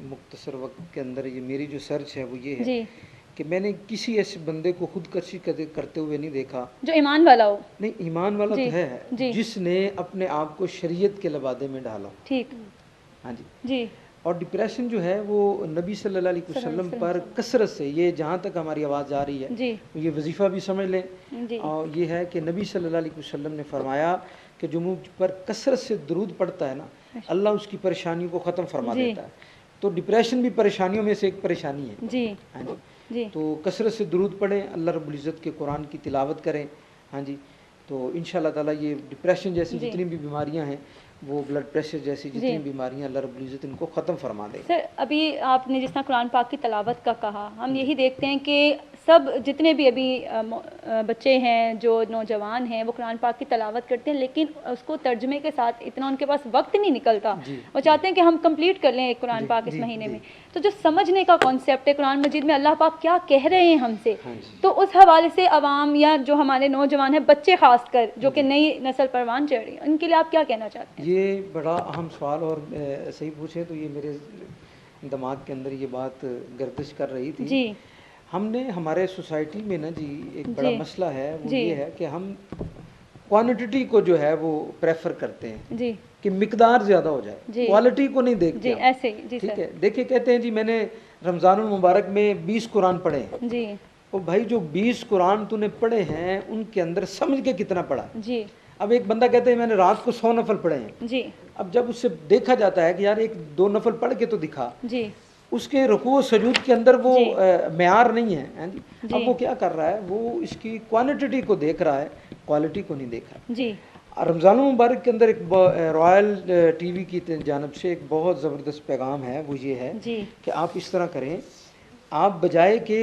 मुख्तसर वक्त के अंदर ये मेरी जो सर्च है वो ये है कि मैंने किसी ऐसे बंदे को खुदकशी करते हुए नहीं देखा जो ईमान वाला हो। नहीं, ईमान वाला तो है जिसने अपने आप को शरीयत के लबादे में डाला। ठीक। हाँ जी जी। और डिप्रेशन जो है वो नबी सल्लल्लाहु अलैहि वसल्लम पर कसरत से, ये जहाँ तक हमारी आवाज़ जा रही है जी ये वजीफ़ा भी समझ लें, जी और ये है कि नबी सल्लल्लाहु अलैहि वसल्लम ने फरमाया कि जो मुझ पर कसरत से दरूद पड़ता है ना, अल्लाह उसकी परेशानियों को ख़त्म फरमा जी देता है। तो डिप्रेशन भी परेशानियों में से एक परेशानी है। जी हाँ जी, जी तो कसरत से दरूद पढ़ें, अल्लाह रब्बुल इज़्ज़त के कुरान की तिलावत करें। हाँ जी, तो इंशाअल्लाह ताला ये डिप्रेशन जैसी जी। जितनी भी बीमारियां हैं, वो ब्लड प्रेशर जैसी जितनी जी। बीमारियां, अल्लाह रब्बुल इज़्ज़त इनको ख़त्म फरमा देगा। सर अभी आपने जिस तरह कुरान पाक की तलावत का कहा, हम यही देखते हैं कि सब जितने भी अभी बच्चे हैं जो नौजवान हैं वो कुरान पाक की तलावत करते हैं, लेकिन उसको तर्जमे के साथ इतना उनके पास वक्त नहीं निकलता। जी, वो चाहते हैं कि हम कंप्लीट कर लें कुरान जी, पाक इस जी, महीने जी। में। तो जो समझने का कॉन्सेप्ट है कुरान मजीद में अल्लाह पाक क्या कह रहे हैं हमसे, हाँ जी। तो उस हवाले से अवाम या जो हमारे नौजवान हैं, बच्चे खासकर जो कि नई नस्ल परवान चढ़ रही है, उनके लिए आप क्या कहना चाहते हैं? ये बड़ा अहम सवाल, और सही पूछे तो ये मेरे दिमाग के अंदर ये बात गर्दिश कर रही थी। जी हमने हमारे सोसाइटी में ना जी एक बड़ा जी। मसला है, वो जी। ये है कि हम क्वांटिटी को जो है वो प्रेफर करते हैं जी कि मिकदार ज़्यादा हो जाए, जी। क्वालिटी को नहीं जी देखते हम। ऐसे ही जी ठीक सर। है, देखिए कहते हैं जी मैंने रमज़ानुल मुबारक में 20 कुरान पढ़े हैं। जी और भाई जो 20 कुरान तूने पढ़े हैं उनके अंदर समझ के कितना पढ़ा है? जी अब एक बंदा कहते हैं मैंने रात को 100 नफल पढ़े हैं। जी अब जब उससे देखा जाता है कि यार एक दो नफल पढ़ के तो दिखा, जी उसके रुकू सजूद के अंदर वो जी। मेयार नहीं है, हैं जी? जी। अब वो क्या कर रहा है, वो इसकी क्वांटिटी को देख रहा है, क्वालिटी को नहीं देख रहा। जी रमज़ान मुबारक के अंदर एक रॉयल टीवी की जानब से एक बहुत ज़बरदस्त पैगाम है, वो ये है जी कि आप इस तरह करें, आप बजाय के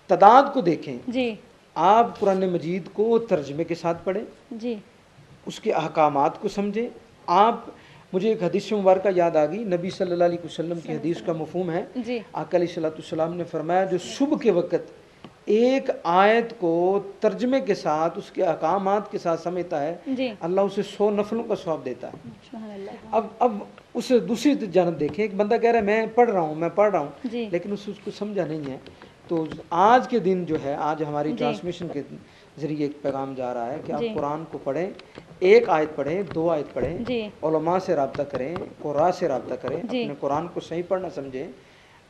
तादाद को देखें, जी आप कुरान मजीद को तर्जमे के साथ पढ़ें, जी उसके अहकामात को समझें। आप, मुझे एक हदीस मुबारक याद आ गई, नबी सल्लल्लाहु अलैहि वसल्लम की हदीस का मफहूम है। जी आका अलैहिस्सलाम ने फरमाया जो सुबह के वक़्त एक आयत को तर्जमे के साथ उसके अहकामात के साथ समझता है, जी अल्लाह उसे 100 नफलों का सवाब देता है। सुभान अल्लाह। अब उसे दूसरी जानब देखें, एक बंदा कह रहा है मैं पढ़ रहा हूँ, जी लेकिन उसे उसको समझा नहीं है। तो आज के दिन जो है, आज हमारी जी। ट्रांसमिशन के ज़रिए एक पैगाम जा रहा है कि आप जी। कुरान को पढ़ें, एक आयत पढ़ें, 2 आयत पढ़ें, जी उलमा से रब्ता करें, कुरा से रब्ता करें, जी। अपने कुरान को सही पढ़ना समझें।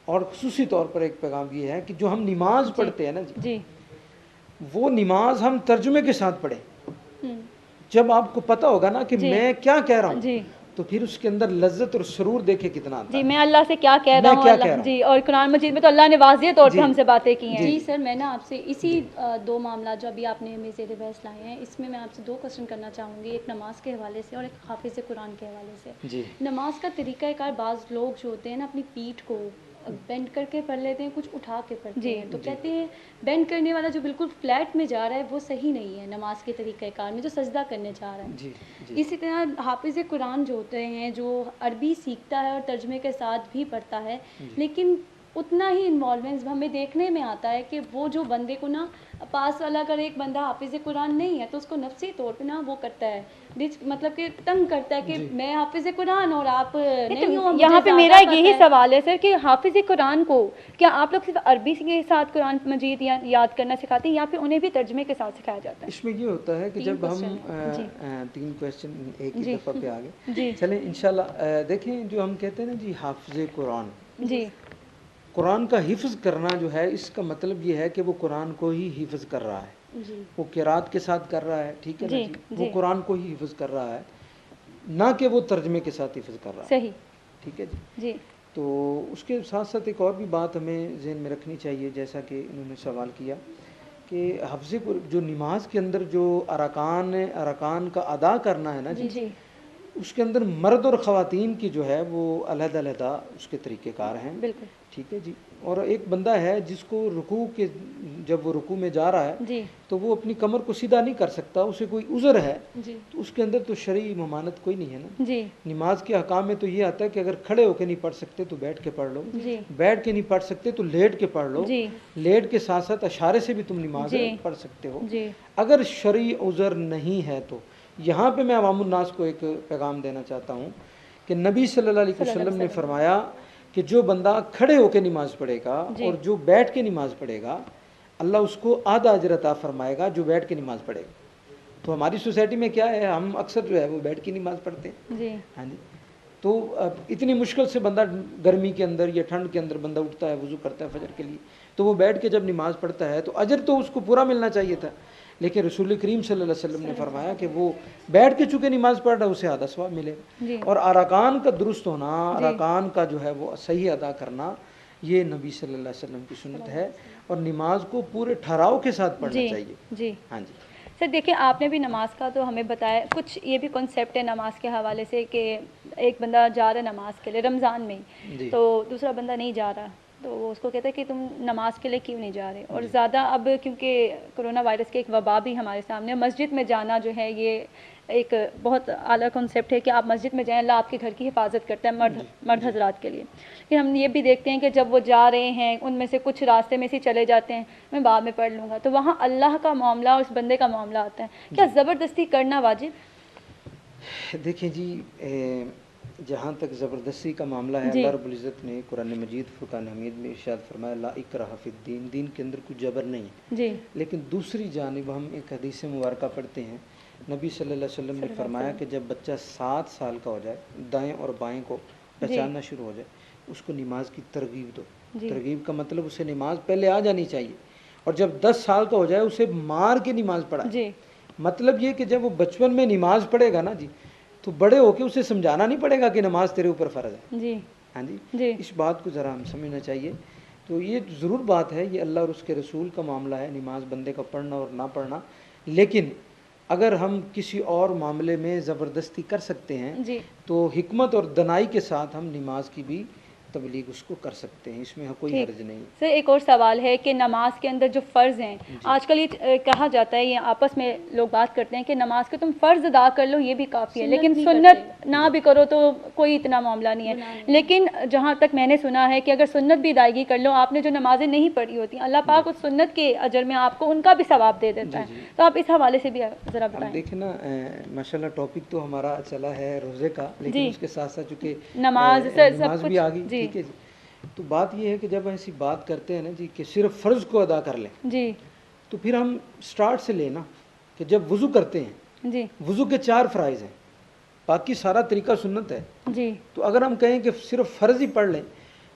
और खुसूसी तौर पर एक पैगाम ये है कि जो हम नमाज पढ़ते हैं ना जी, जी वो नमाज हम तर्जुमे के साथ पढ़ें। हम्म, जब आपको पता होगा ना कि जी। मैं क्या कह रहा हूँ, जी तो फिर उसके अंदर लज्जत और सुरूर देखे कितना आता जी है। मैं अल्लाह से क्या कह मैं रहा हूँ, क्या अल्लाह कह रहा हूँ। जी, और कुरान मजीद में तो अल्लाह ने वाज़ेह तौर जी। पे हमसे बातें की हैं। जी सर, मैं ना आपसे इसी दो मामला जो अभी आपने हमें ज़ेर बहस लाए हैं, इसमें मैं आपसे 2 क्वेश्चन करना चाहूँगी, एक नमाज के हवाले से और एक हाफिज़ कुरान के हवाले से। जी नमाज का तरीक़ाकार बाज़ लोग जो होते हैं ना अपनी पीठ को बेंड करके पढ़ लेते हैं, कुछ उठा के पढ़ते जी। हैं। तो कहते हैं बेंड करने वाला जो बिल्कुल फ्लैट में जा रहा है वो सही नहीं है नमाज के तरीक़ाकार में, जो सजदा करने जा रहा है। जी जी इसी तरह हाफिज़ कुरान जो होते हैं, जो अरबी सीखता है और तर्जमे के साथ भी पढ़ता है, लेकिन उतना ही इन्वॉल्वमेंस हमें देखने में आता है कि वो जो बंदे को ना पास वाला, अगर एक बंदा हाफिज़ कुरान नहीं है तो उसको नफ्सी तौर पे ना वो करता है, मतलब कि तंग करता है कि जी। मैं हाफिज़ कुरान और आप नहीं हो। तो मुझे यहाँ पे ज़्यादा मेरा पता यही है। सवाल है सर कि हाफिज़ कुरान को क्या आप लोग सिर्फ अरबी के साथ कुरान मजीद याद करना सिखाते हैं या फिर उन्हें भी तर्जमे के साथ सिखाया जाता है? इसमें ये होता है कि 3 जब हम जी। 3 क्वेश्चन एक ही जी। दफ़ा पे आ गए, जी चलें इंशाल्लाह। देखें, जो हम कहते हैं ना जी हाफिज़ कुरान, जी कुरान का हिफ्ज़ करना जो है, इसका मतलब ये है कि वो कुरान को ही हिफ्ज़ कर रहा है, जी वो किरात के साथ कर रहा है, ठीक है ना जी, जी, जी। वो कुरान को ही हिफ्ज़ कर रहा है, ना कि वो तर्जमे के साथ हिफ्ज़ कर रहा है, सही ठीक है जी। जी तो उसके साथ साथ एक और भी बात हमें ज़हन में रखनी चाहिए, जैसा कि इन्होंने सवाल किया कि हफ्ज़ जो नमाज के अंदर जो अरकान का अदा करना है ना जी, जी उसके अंदर मर्द और ख़वातीन की जो है वो अलग-अलग उसके तरीक़ेकार हैं, बिल्कुल ठीक है जी। और एक बंदा है जिसको रुकू के, जब वो रुकू में जा रहा है जी तो वो अपनी कमर को सीधा नहीं कर सकता, उसे कोई उज़र है, जी तो उसके अंदर तो शरई ममानत कोई नहीं है ना। जी नमाज के अहकाम में तो ये आता है कि अगर खड़े होकर नहीं पढ़ सकते तो बैठ के पढ़ लो, जी बैठ के नहीं पढ़ सकते तो लेट के पढ़ लो, जी लेट के साथ साथ इशारे से भी तुम नमाज जी। पढ़ सकते हो। जी अगर शरई उज़र नहीं है तो यहाँ पे मैं अवामुन नास को एक पैगाम देना चाहता हूँ कि नबी सल्लल्लाहु अलैहि वसल्लम ने फरमाया कि जो बंदा खड़े होकर नमाज पढ़ेगा जी। और जो बैठ के नमाज पढ़ेगा, अल्लाह उसको आधा अजर अता फरमाएगा जो बैठ के नमाज पढ़ेगा। तो हमारी सोसाइटी में क्या है, हम अक्सर जो है वो बैठ के नमाज पढ़ते हैं, जी हाँ जी। तो अब इतनी मुश्किल से बंदा गर्मी के अंदर या ठंड के अंदर बंदा उठता है, वज़ू करता है फजर के लिए, तो वो बैठ के जब नमाज़ पढ़ता है तो अजर तो उसको पूरा मिलना चाहिए था, लेकिन रसूल करीम सल्लल्लाहु अलैहि वसल्लम ने फरमाया कि वो बैठ के चूँकि नमाज़ पढ़ रहा है उसे आधा सवाब मिलेगा। और अरकान का दुरुस्त होना, अरकान का जो है वो सही अदा करना, ये नबी सल्लल्लाहु अलैहि वसल्लम की सुन्नत है और नमाज को पूरे ठहराव के साथ पढ़ना चाहिए। जी हाँ जी सर, देखिए आपने भी नमाज का तो हमें बताया, कुछ ये भी कॉन्सेप्ट है नमाज के हवाले से कि एक बंदा जा रहा है नमाज के लिए रमज़ान में ही, तो दूसरा बंदा नहीं जा रहा, तो वो उसको कहता है कि तुम नमाज के लिए क्यों नहीं जा रहे। और ज़्यादा अब क्योंकि कोरोना वायरस के एक वबा भी हमारे सामने, मस्जिद में जाना जो है ये एक बहुत आला कॉन्सेप्ट है कि आप मस्जिद में जाएं, अल्लाह आपके घर की हिफाजत करता है मर्द हजरात के लिए। लेकिन हम ये भी देखते हैं कि जब वो जा रहे हैं उनमें से कुछ रास्ते में से चले जाते हैं, मैं बाद में पढ़ लूँगा, तो वहाँ अल्लाह का मामला और उस बंदे का मामला आता है। क्या ज़बरदस्ती करना वाजिब? देखिए जी, जहाँ तक ज़बरदस्ती का मामला है, अल्लाह रब्बुल इज़्ज़त ने कुरान मजीद फुरकान हमीद में इरशाद फरमाया ला इकराह फिद्दीन, दीन के अंदर कुछ जबर नहीं है जी। लेकिन दूसरी जानिब हम एक हदीस मुबारका पढ़ते हैं, नबी सल्लल्लाहु अलैहि वसल्लम ने फरमाया कि जब बच्चा 7 साल का हो जाए, दाएं और बाएं को पहचानना शुरू हो जाए, उसको नमाज की तरगीब दो। तरगीब का मतलब उसे नमाज पहले आ जानी चाहिए। और जब 10 साल का हो जाए उसे मार के नमाज पढ़ाए। मतलब ये कि जब वो बचपन में नमाज पढ़ेगा ना जी, तो बड़े होके उसे समझाना नहीं पड़ेगा कि नमाज तेरे ऊपर फ़र्ज है। जी हाँ जी, इस बात को ज़रा हम समझना चाहिए। तो ये ज़रूर बात है, ये अल्लाह और उसके रसूल का मामला है, नमाज बंदे का पढ़ना और ना पढ़ना। लेकिन अगर हम किसी और मामले में ज़बरदस्ती कर सकते हैं तो हिकमत और दनाई के साथ हम नमाज की भी तबलीग उसको कर सकते हैं, इसमें कोई हर्ज नहीं। सर एक और सवाल है कि नमाज के अंदर जो फ़र्ज़ हैं, आजकल ये कहा जाता है, ये आपस में लोग बात करते हैं कि नमाज के तुम फ़र्ज़ अदा कर लो ये भी काफ़ी है, लेकिन सुन्नत ना भी करो तो कोई इतना मामला नहीं है। लेकिन जहाँ तक मैंने सुना है कि अगर सुन्नत भी अदायगी कर लो, आपने जो नमाज़ें नहीं पढ़ी होती, अल्लाह पाक उस सुन्नत के अजर में आपको उनका भी सवाब दे देता है। तो आप इस हवाले से भी ज़रा बताएं। देखिए ना, माशाल्लाह टॉपिक तो हमारा चला है रोज़े का, लेकिन उसके साथ साथ चूँकि नमाज भी आ गई, ठीक है जी। तो बात ये है कि जब ऐसी बात करते हैं ना जी कि सिर्फ फ़र्ज़ को अदा कर लें जी, तो फिर हम स्टार्ट से लेना कि जब वज़ू करते हैं जी, वज़ू के 4 फ़राइज़ हैं, बाकी सारा तरीका सुन्नत है जी। तो अगर हम कहें कि सिर्फ फ़र्ज़ ही पढ़ लें,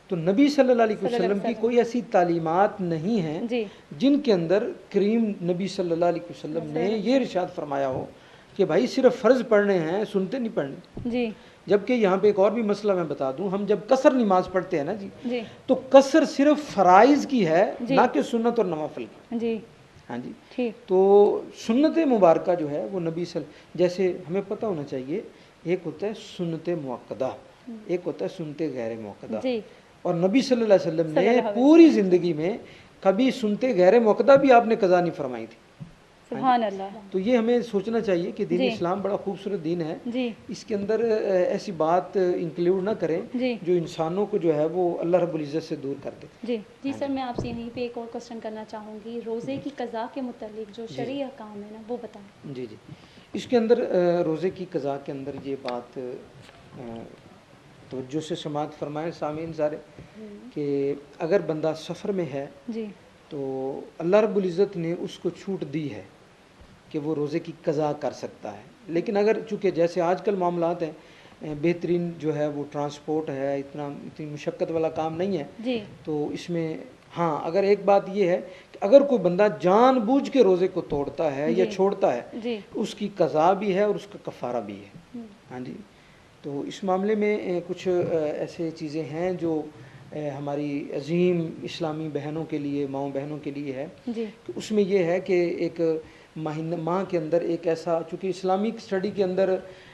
तो नबी सल्लल्लाहु अलैहि वसल्लम की कोई ऐसी तालीमात नहीं हैं जिनके अंदर करीम नबी सल्लल्लाहु अलैहि वसल्लम ने ये इरशाद फरमाया हो कि भाई सिर्फ फ़र्ज़ पढ़ने हैं, सुनते नहीं पढ़ने जी। जबकि यहाँ पे एक और भी मसला मैं बता दूं, हम जब कसर नमाज पढ़ते हैं ना जी, तो कसर सिर्फ फ़राइज़ की है, ना कि सुन्नत और नवाफिल की जी। हाँ जी, ठीक। तो सुन्नत मुबारका जो है वो नबी जैसे हमें पता होना चाहिए, एक होता है सुन्नत मुअक्कदा, एक होता है सुन्नत गैर मुअक्कदा। और नबी सल्लल्लाहु अलैहि वसल्लम ने पूरी ज़िंदगी में कभी सुन्नत गैर मुअक्कदा भी आपने कज़ा नहीं फरमाई थी। सुभान अल्लाह। तो ये हमें सोचना चाहिए कि दीन इस्लाम बड़ा खूबसूरत दीन है जी। इसके अंदर ऐसी बात इंक्लूड ना करें जो इंसानों को जो है वो अल्लाह रब्बुल इज़्ज़त से दूर कर दे जी। जी सर, मैं आपसे यहीं पे एक और क्वेश्चन करना चाहूँगी, रोज़े की क़ज़ा के मुतालिक जो शरई अहकाम है ना वो बताएं। जी जी, इसके अंदर रोज़े की क़ज़ा के अंदर ये बात तवज्जो से समाअत फरमाएं सामीन सारे कि अगर बंदा सफ़र में है जी, तो अल्लाह रब्बुल इज़्ज़त ने उसको छूट दी है कि वो रोज़े की क़ज़ा कर सकता है। लेकिन अगर चूँकि जैसे आजकल मामलात हैं, बेहतरीन जो है वो ट्रांसपोर्ट है, इतनी मुशक्क़त वाला काम नहीं है जी, तो इसमें हाँ, अगर एक बात ये है कि अगर कोई बंदा जानबूझ के रोज़े को तोड़ता है या छोड़ता है जी, उसकी क़ज़ा भी है और उसका कफ़ारा भी है। हाँ जी, तो इस मामले में कुछ ऐसे चीज़ें हैं जो हमारी अजीम इस्लामी बहनों के लिए, माओ बहनों के लिए है जी। कि उसमें यह है कि एक माह के अंदर एक ऐसा, चूँकि इस्लामिक स्टडी के अंदर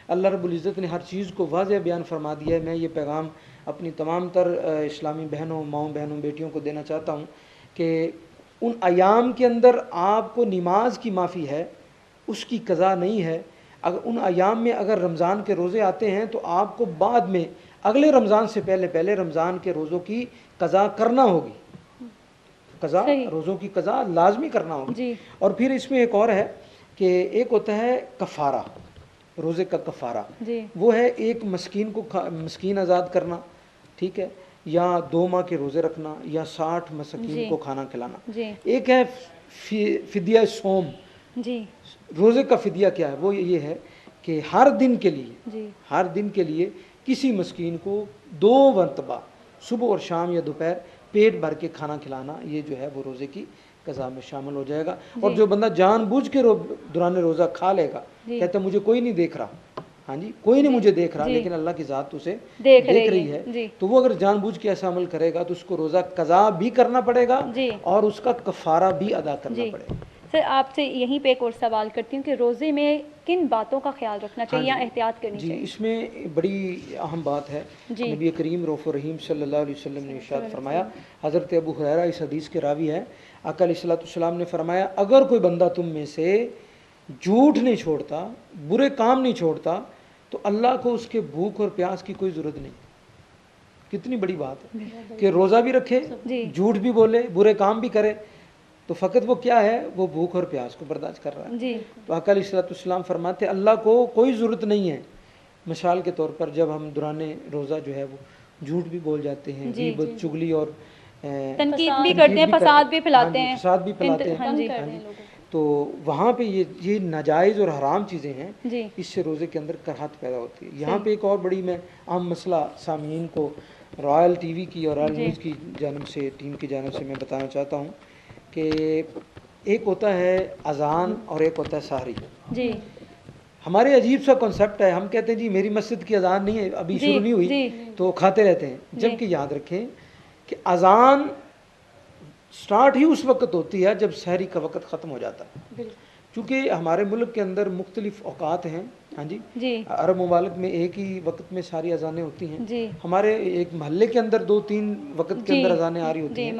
अल्लाह रब्बुल इज़्ज़त ने हर चीज़ को वाज़ेह बयान फरमा दिया है। मैं ये पैगाम अपनी तमाम तर इस्लामी बहनों, माओ बहनों, बेटियों को देना चाहता हूँ कि उन अयाम के अंदर आपको नमाज की माफ़ी है, उसकी क़ज़ा नहीं है। अगर उन अयाम में अगर रमज़ान के रोज़े आते हैं तो आपको बाद में अगले रमज़ान से पहले रमज़ान के रोज़ों की क़ज़ा करना होगी, क़ज़ा रोज़ों की क़ज़ा लाजमी करना होगी। और फिर इसमें एक और है कि एक होता है कफ़ारा, रोज़े का कफ़ारा, वो है एक मस्कीन आज़ाद करना, ठीक है, या 2 माह के रोज़े रखना, या 60 मस्कीन को खाना खिलाना। एक है फ़िदिया सोम जी। रोज़े का फ़िदिया क्या है? वो ये है कि हर दिन के लिए किसी मस्कीन को 2 मरतबा सुबह और शाम या दोपहर पेट भर के खाना खिलाना, ये जो है वो रोज़े की कज़ा में शामिल हो जाएगा। और जो बंदा जानबूझ के दौरान रोज़ा खा लेगा, कहता है मुझे कोई नहीं देख रहा, हाँ जी, कोई नहीं मुझे देख रहा, लेकिन अल्लाह की ज़ात उसे देख रही है, तो वो अगर जानबूझ के ऐसा अमल करेगा तो उसको रोज़ा कज़ा भी करना पड़ेगा और उसका कफ़ारा भी अदा करना पड़ेगा। सर आपसे यहीं पे एक और सवाल करती हूँ कि रोज़े में किन बातों का ख्याल रखना चाहिए या एहतियात करनी चाहिए? इसमें बड़ी अहम बात है। नबी करीम रऊफ़ रहीम सल्लल्लाहु अलैहि वसल्लम ने इरशाद फरमाया, हज़रत अबू हुरैरा इस हदीस के रावी हैं, आका अलैहिस्सलाम ने फरमाया, अगर कोई बंदा तुम में से झूठ नहीं छोड़ता, बुरे काम नहीं छोड़ता, तो अल्लाह को उसके भूख और प्यास की कोई ज़रूरत नहीं। कितनी बड़ी बात है कि रोज़ा भी रखे, झूठ भी बोले, बुरे काम भी करे, तो फ़कत वो क्या है, वो भूख और प्यास को बर्दाश्त कर रहा है। तो आका अलैहिस्सलाम फरमाते, अल्लाह को कोई ज़रूरत नहीं है। मिसाल के तौर पर जब हम दौरान रोज़ा जो है वो झूठ भी बोल जाते हैं, गीबत, चुगली और तनकीद भी करते हैं, फसाद भी फैलाते हैं, तो वहाँ पे ये नाजायज़ और हराम चीज़ें हैं, इससे रोज़े के अंदर कराहत पैदा होती है। यहाँ पे एक और बड़ी मैं आम मसला सामीन को रॉयल टीवी की और रॉयल न्यूज़ की जानब से, टीम की जानब से मैं बताना चाहता हूँ कि एक होता है अजान और एक होता है सहरी। जी हमारे अजीब सा कॉन्सेप्ट है, हम कहते हैं जी मेरी मस्जिद की अजान नहीं है, अभी शुरू नहीं हुई, तो खाते रहते हैं, जबकि याद रखें कि अजान स्टार्ट ही उस वक्त होती है जब सहरी का वक्त ख़त्म हो जाता है। क्योंकि हमारे मुल्क के अंदर मुख्तलिफ औकात हैं, हाँ जी, अरब मुमालिक में एक ही वक्त में सारी अजानें होती हैं, हमारे एक महल्ले के अंदर 2-3 वक्त के अंदर अजानें आ रही होती हैं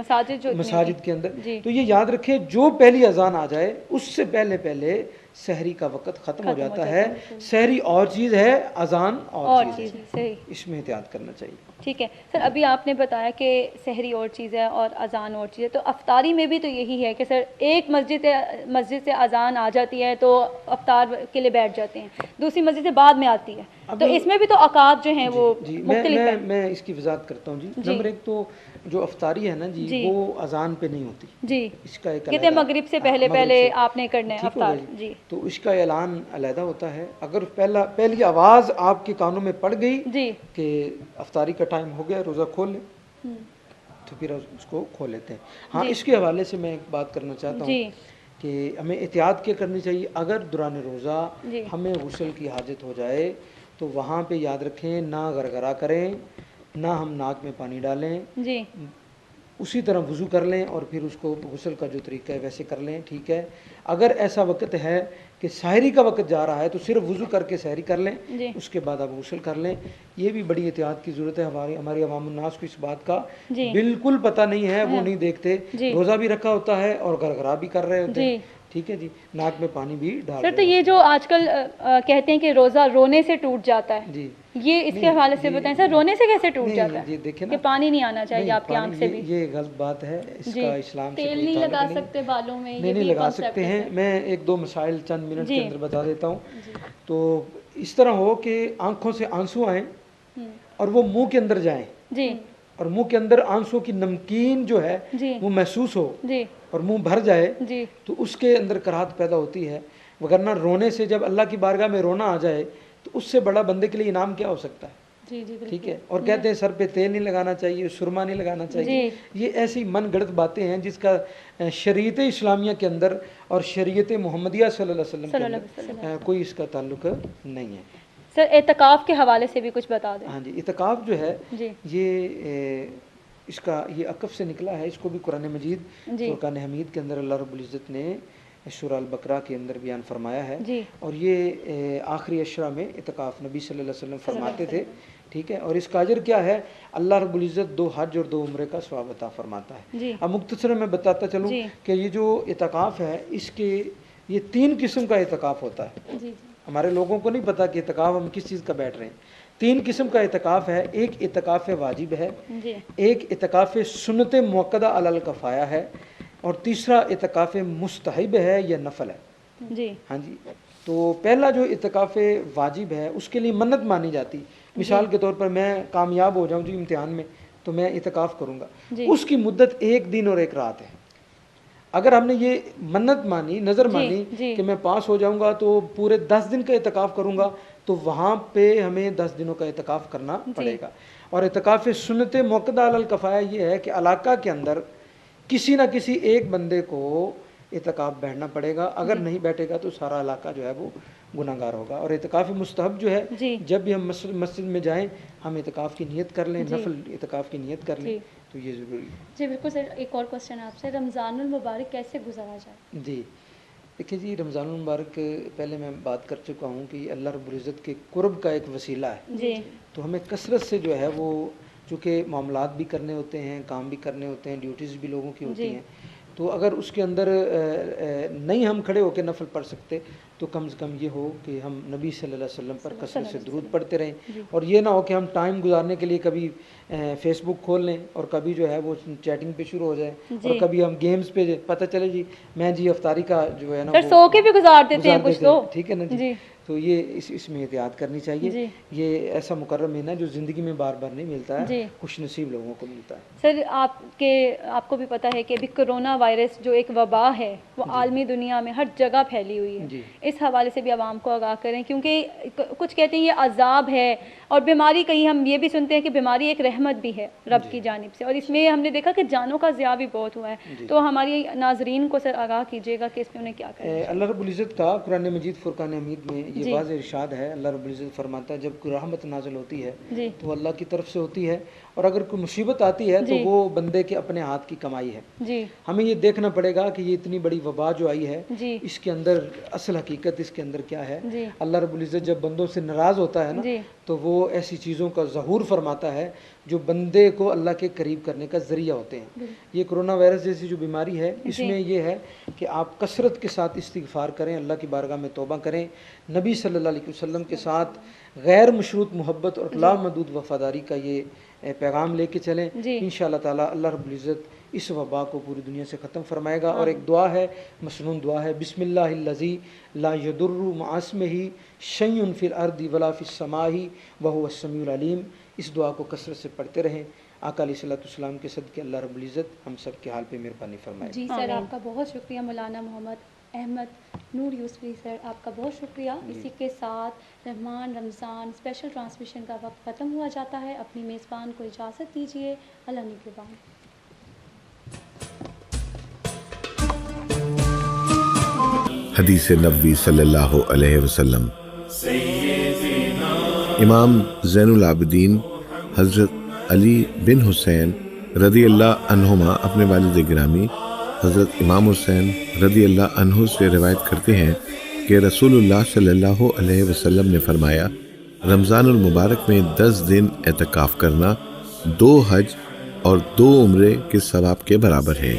मसाजिद के अंदर। तो ये याद रखें, जो पहली अजान आ जाए उससे पहले पहले सहरी का वक्त ख़त्म हो जाता है। सहरी और चीज़ है, अजान और चीज़ है, इसमें एहतियात करना चाहिए। ठीक है सर, अभी आपने बताया कि सहरी और चीज़ है और अजान और चीज़ है, तो अफ्तारी में भी तो यही है कि सर एक मस्जिद से अजान आ जाती है तो अफ्तार के लिए बैठ जाते हैं, दूसरी मस्जिद से बाद में आती है, तो इसमें भी तो औकात जो हैं वो मुख्तलिफ है। मैं इसकी वजाहत करता हूँ जी। नंबर एक तो जो अफ्तारी है ना जी, वो अजान पे नहीं होती जी, इसका एक मगरिब से पहले आपने करना है अफ्तार जी, तो इसका ऐलान अलहदा होता है। अगर पहली आवाज़ आपके कानों में पड़ गई कि अफ्तारी का टाइम हो गया, रोज़ा खोल लें, तो फिर उसको खोल लेते हैं। हाँ, इसके हवाले से मैं एक बात करना चाहता हूँ कि हमें एहतियात क्या करनी चाहिए। अगर दौरान रोज़ा हमें गुस्ल की हाजत हो जाए तो वहाँ पे याद रखें, ना गरगरा करें, ना हम नाक में पानी डालें जी, उसी तरह वज़ू कर लें और फिर उसको गुस्ल का जो तरीका है वैसे कर लें, ठीक है। अगर ऐसा वक्त है कि सहरी का वक्त जा रहा है तो सिर्फ वज़ू करके सहरी कर लें, उसके बाद आप गुस्ल कर लें। ये भी बड़ी एहतियात की ज़रूरत है। हमारी अवामुन्नास को इस बात का बिल्कुल पता नहीं है, वो नहीं देखते, रोज़ा भी रखा होता है और गरगरा भी कर रहे होते हैं, ठीक है जी, नाक में पानी भी डाल। सर तो ये जो आजकल कहते हैं कि रोज़ा रोने से टूट जाता है जी, ये इसके हवाले से बताएं सर, रोने से कैसे टूट जाता है? देखिए ना, कि पानी नहीं आना चाहिए आपकी आंख से भी, ये गलत बात है, इसका इस्लाम से तेल नहीं लगा सकते बालों में, नहीं लगा सकते हैं। मैं 1-2 मसाइल चंद मिनट के अंदर बता देता हूँ। तो इस तरह हो कि आंखों से आंसू आए और वो मुंह के अंदर जाएं जी, और मुंह के अंदर आंसू की नमकीन जो है वो महसूस हो जी, और मुंह भर जाए जी, तो उसके अंदर कराहत पैदा होती है। वगरना रोने से, जब अल्लाह की बारगाह में रोना आ जाए तो उससे बड़ा बंदे के लिए इनाम क्या हो सकता है जी, ठीक है। और कहते हैं सर पे तेल नहीं लगाना चाहिए, सुरमा नहीं लगाना चाहिए, ये ऐसी मन गढ़ंत बातें हैं जिसका शरीयत इस्लामिया के अंदर और शरीयत मोहम्मदिया सल्लल्लाहु अलैहि वसल्लम के अंदर कोई इसका ताल्लुक नहीं है। सर एतकाफ़ के हवाले से भी कुछ बता दें। हाँ जी, इतकाफ़ जो है ये इसका ये अकफ़ से निकला है, इसको भी कुरान मजीद फुरकान हमीद के अंदर अल्लाह रब्बुल इज़्ज़त ने सूरह अल बकरा के अंदर बयान फरमाया है जी। और ये आखिरी अशरा में इतकाफ़ नबी सल्लल्लाहु अलैहि वसल्लम फरमाते थे, ठीक है। और इसका अजर क्या है, अल्लाह रब्बुल इज़्ज़त 2 हज और 2 उम्रे का सवाब अता फरमाता है। अब मुख्तसर मैं बताता चलूँ कि ये जो इतकाफ़ है, इसके ये 3 किस्म का इतकाफ़ होता है जी। हमारे लोगों को नहीं पता कि इतकाफ़ हम किस चीज़ का बैठ रहे हैं। 3 किस्म का इतकाफ़ है। एक इतकाफ़ वाजिब है, एक इतकाफ़ सुन्नत मुअक्कदा अलल कफ़ाया है, और तीसरा इतकाफ़ मुस्तहब है या नफल है जी। हाँ जी, तो पहला जो इतकाफ़ वाजिब है उसके लिए मन्नत मानी जाती। मिसाल के तौर पर मैं कामयाब हो जाऊँ जी इम्तिहान में, तो मैं इतकाफ़ करूँगा, उसकी मुद्दत 1 दिन और 1 रात है। अगर हमने ये मन्नत मानी, नज़र जी, मानी जी। कि मैं पास हो जाऊंगा तो पूरे 10 दिन का इतकाफ़ करूंगा, तो वहाँ पे हमें 10 दिनों का इतकाफ़ करना पड़ेगा। और इतकाफ़ सुन्नत मुअक्कदा अलल कफ़ाया ये है कि इलाका के अंदर किसी ना किसी एक बंदे को इतकाफ़ बैठना पड़ेगा, अगर नहीं बैठेगा तो सारा इलाका जो है वो गुनाहगार होगा। और इतकाफ़ मुस्तहब जो है, जी। जब भी हम मस्जिद में जाएं हम इतकाफ़ की नियत कर लें, जी। नफल इतकाफ़ की नियत कर लें, जी। तो ये ज़रूरी है। जी बिल्कुल सर, एक और क्वेश्चन है आपसे, रमज़ानुल मुबारक कैसे गुजारा जाए? जी देखिए जी, रमज़ानुल मुबारक पहले मैं बात कर चुका हूँ कि अल्लाह रब्बुल इज़्ज़त के कुर्ब का एक वसीला है। जी। तो हमें कसरत से जो है वो, चूँकि मामलात भी करने होते हैं, काम भी करने होते हैं, ड्यूटीज़ भी लोगों की होती जी। हैं, तो अगर उसके अंदर नहीं हम खड़े होकर नफल पढ़ सकते तो कम से कम ये हो कि हम नबी सल्लल्लाहु अलैहि वसल्लम पर कसरत से दुरूद पढ़ते रहें। जी। और ये ना हो कि हम टाइम गुजारने के लिए कभी फेसबुक खोल लें और कभी जो है वो चैटिंग पे शुरू हो जाए, और जी। कभी हम गेम्स पे पता चले जी मैं जी अफ्तारी का जो है ना सर वो सो के भी गुजार देते हैं कुछ तो। ठीक है ना जी। जी। तो ये इसमें एहतियात करनी चाहिए। जी। ये ऐसा मुकर्रम महीना जो ज़िंदगी में बार बार नहीं मिलता है, जी। खुश नसीब लोगों को मिलता है। सर आपको भी पता है कि अभी कोरोना वायरस जो एक वबा है वो आलमी दुनिया में हर जगह फैली हुई है। जी। इस हवाले से भी आवाम को आगाह करें, क्योंकि कुछ कहते हैं ये अजाब है, और बीमारी, कहीं हम ये भी सुनते हैं कि बीमारी एक रहमत भी है रब की जानिब से, और इसमें हमने देखा कि जानों का ज़िया भी बहुत हुआ है। तो हमारी नाजरीन को सर आगाह कीजिएगा कि इसमें उन्हें क्या करना है। अल्लाह रब्बुल इज़्ज़त का कुरान मजीद फुरकान हमीद में ये जी। वाज़ेह इरशाद है। अल्लाह रब्बुल इज़्ज़त फरमाता है जब कोई रहमत नाज़िल होती है जी। तो अल्लाह की तरफ से होती है, और अगर कोई मुसीबत आती है तो जी। वो बंदे के अपने हाथ की कमाई है। जी। हमें ये देखना पड़ेगा कि ये इतनी बड़ी वबा जो आई है, जी। इसके अंदर असल हकीकत इसके अंदर क्या है। जी। अल्लाह रब्बुल इज़्ज़त जब बंदों से नाराज़ होता है ना, जी। तो वो ऐसी चीज़ों का ज़हूर फरमाता है जो बंदे को अल्लाह के करीब करने का ज़रिया होते हैं। ये कोरोना वायरस जैसी जो बीमारी है, इसमें ये है कि आप कसरत के साथ इस्तिग़फ़ार करें, अल्लाह की बारगाह में तौबा करें, नबी सल्लल्लाहु अलैहि वसल्लम के साथ गैर मशरूत मोहब्बत और लामहदूद वफ़ादारी का ये पैगाम लेके चलें। इंशाअल्लाह ताला अल्लाह रब्बुल इज़्ज़त इस वबा को पूरी दुनिया से ख़त्म फरमाएगा। और एक दुआ है, मसनून दुआ है, बिस्मिल्लाहिल्लज़ी ला यदुर्रु मअस्मिही शयउन फिल अर्दि वला फिस समाई व हुवस समीउल अलीम। इस दुआ को कसरत से पढ़ते रहें। आका अलैहिस्सलाम के सदक़े अल्लाह रब्बुल इज़्ज़त हम सब के हाल पे मेहरबानी फरमाए। जी सर, आपका बहुत शुक्रिया। मौलाना मोहम्मद अहमद नूर यूसुफ़ी सर, आपका बहुत शुक्रिया। इसी के साथ रहमान रमज़ान स्पेशल ट्रांसमिशन का वक्त ख़त्म हुआ जाता है। अपनी मेज़बान को इजाज़त दीजिए। अल्लाह निगहबान। हदीस नबवी सल्लल्लाहु अलैहि वसल्लम। इमाम ज़ैनुल आबिदीन हज़रत अली बिन हुसैन रदी अल्लाह अन्हुमा अपने वालिद गिरामी हज़रत इमाम हुसैन रदी अल्लाह अन्हु से रिवायत करते हैं कि रसूलुल्लाह सल्लल्लाहु अलैहि वसल्लम ने फरमाया, रमज़ानुल मुबारक में 10 दिन एतकाफ़ करना 2 हज और 2 उम्रे के सवाब के बराबर है।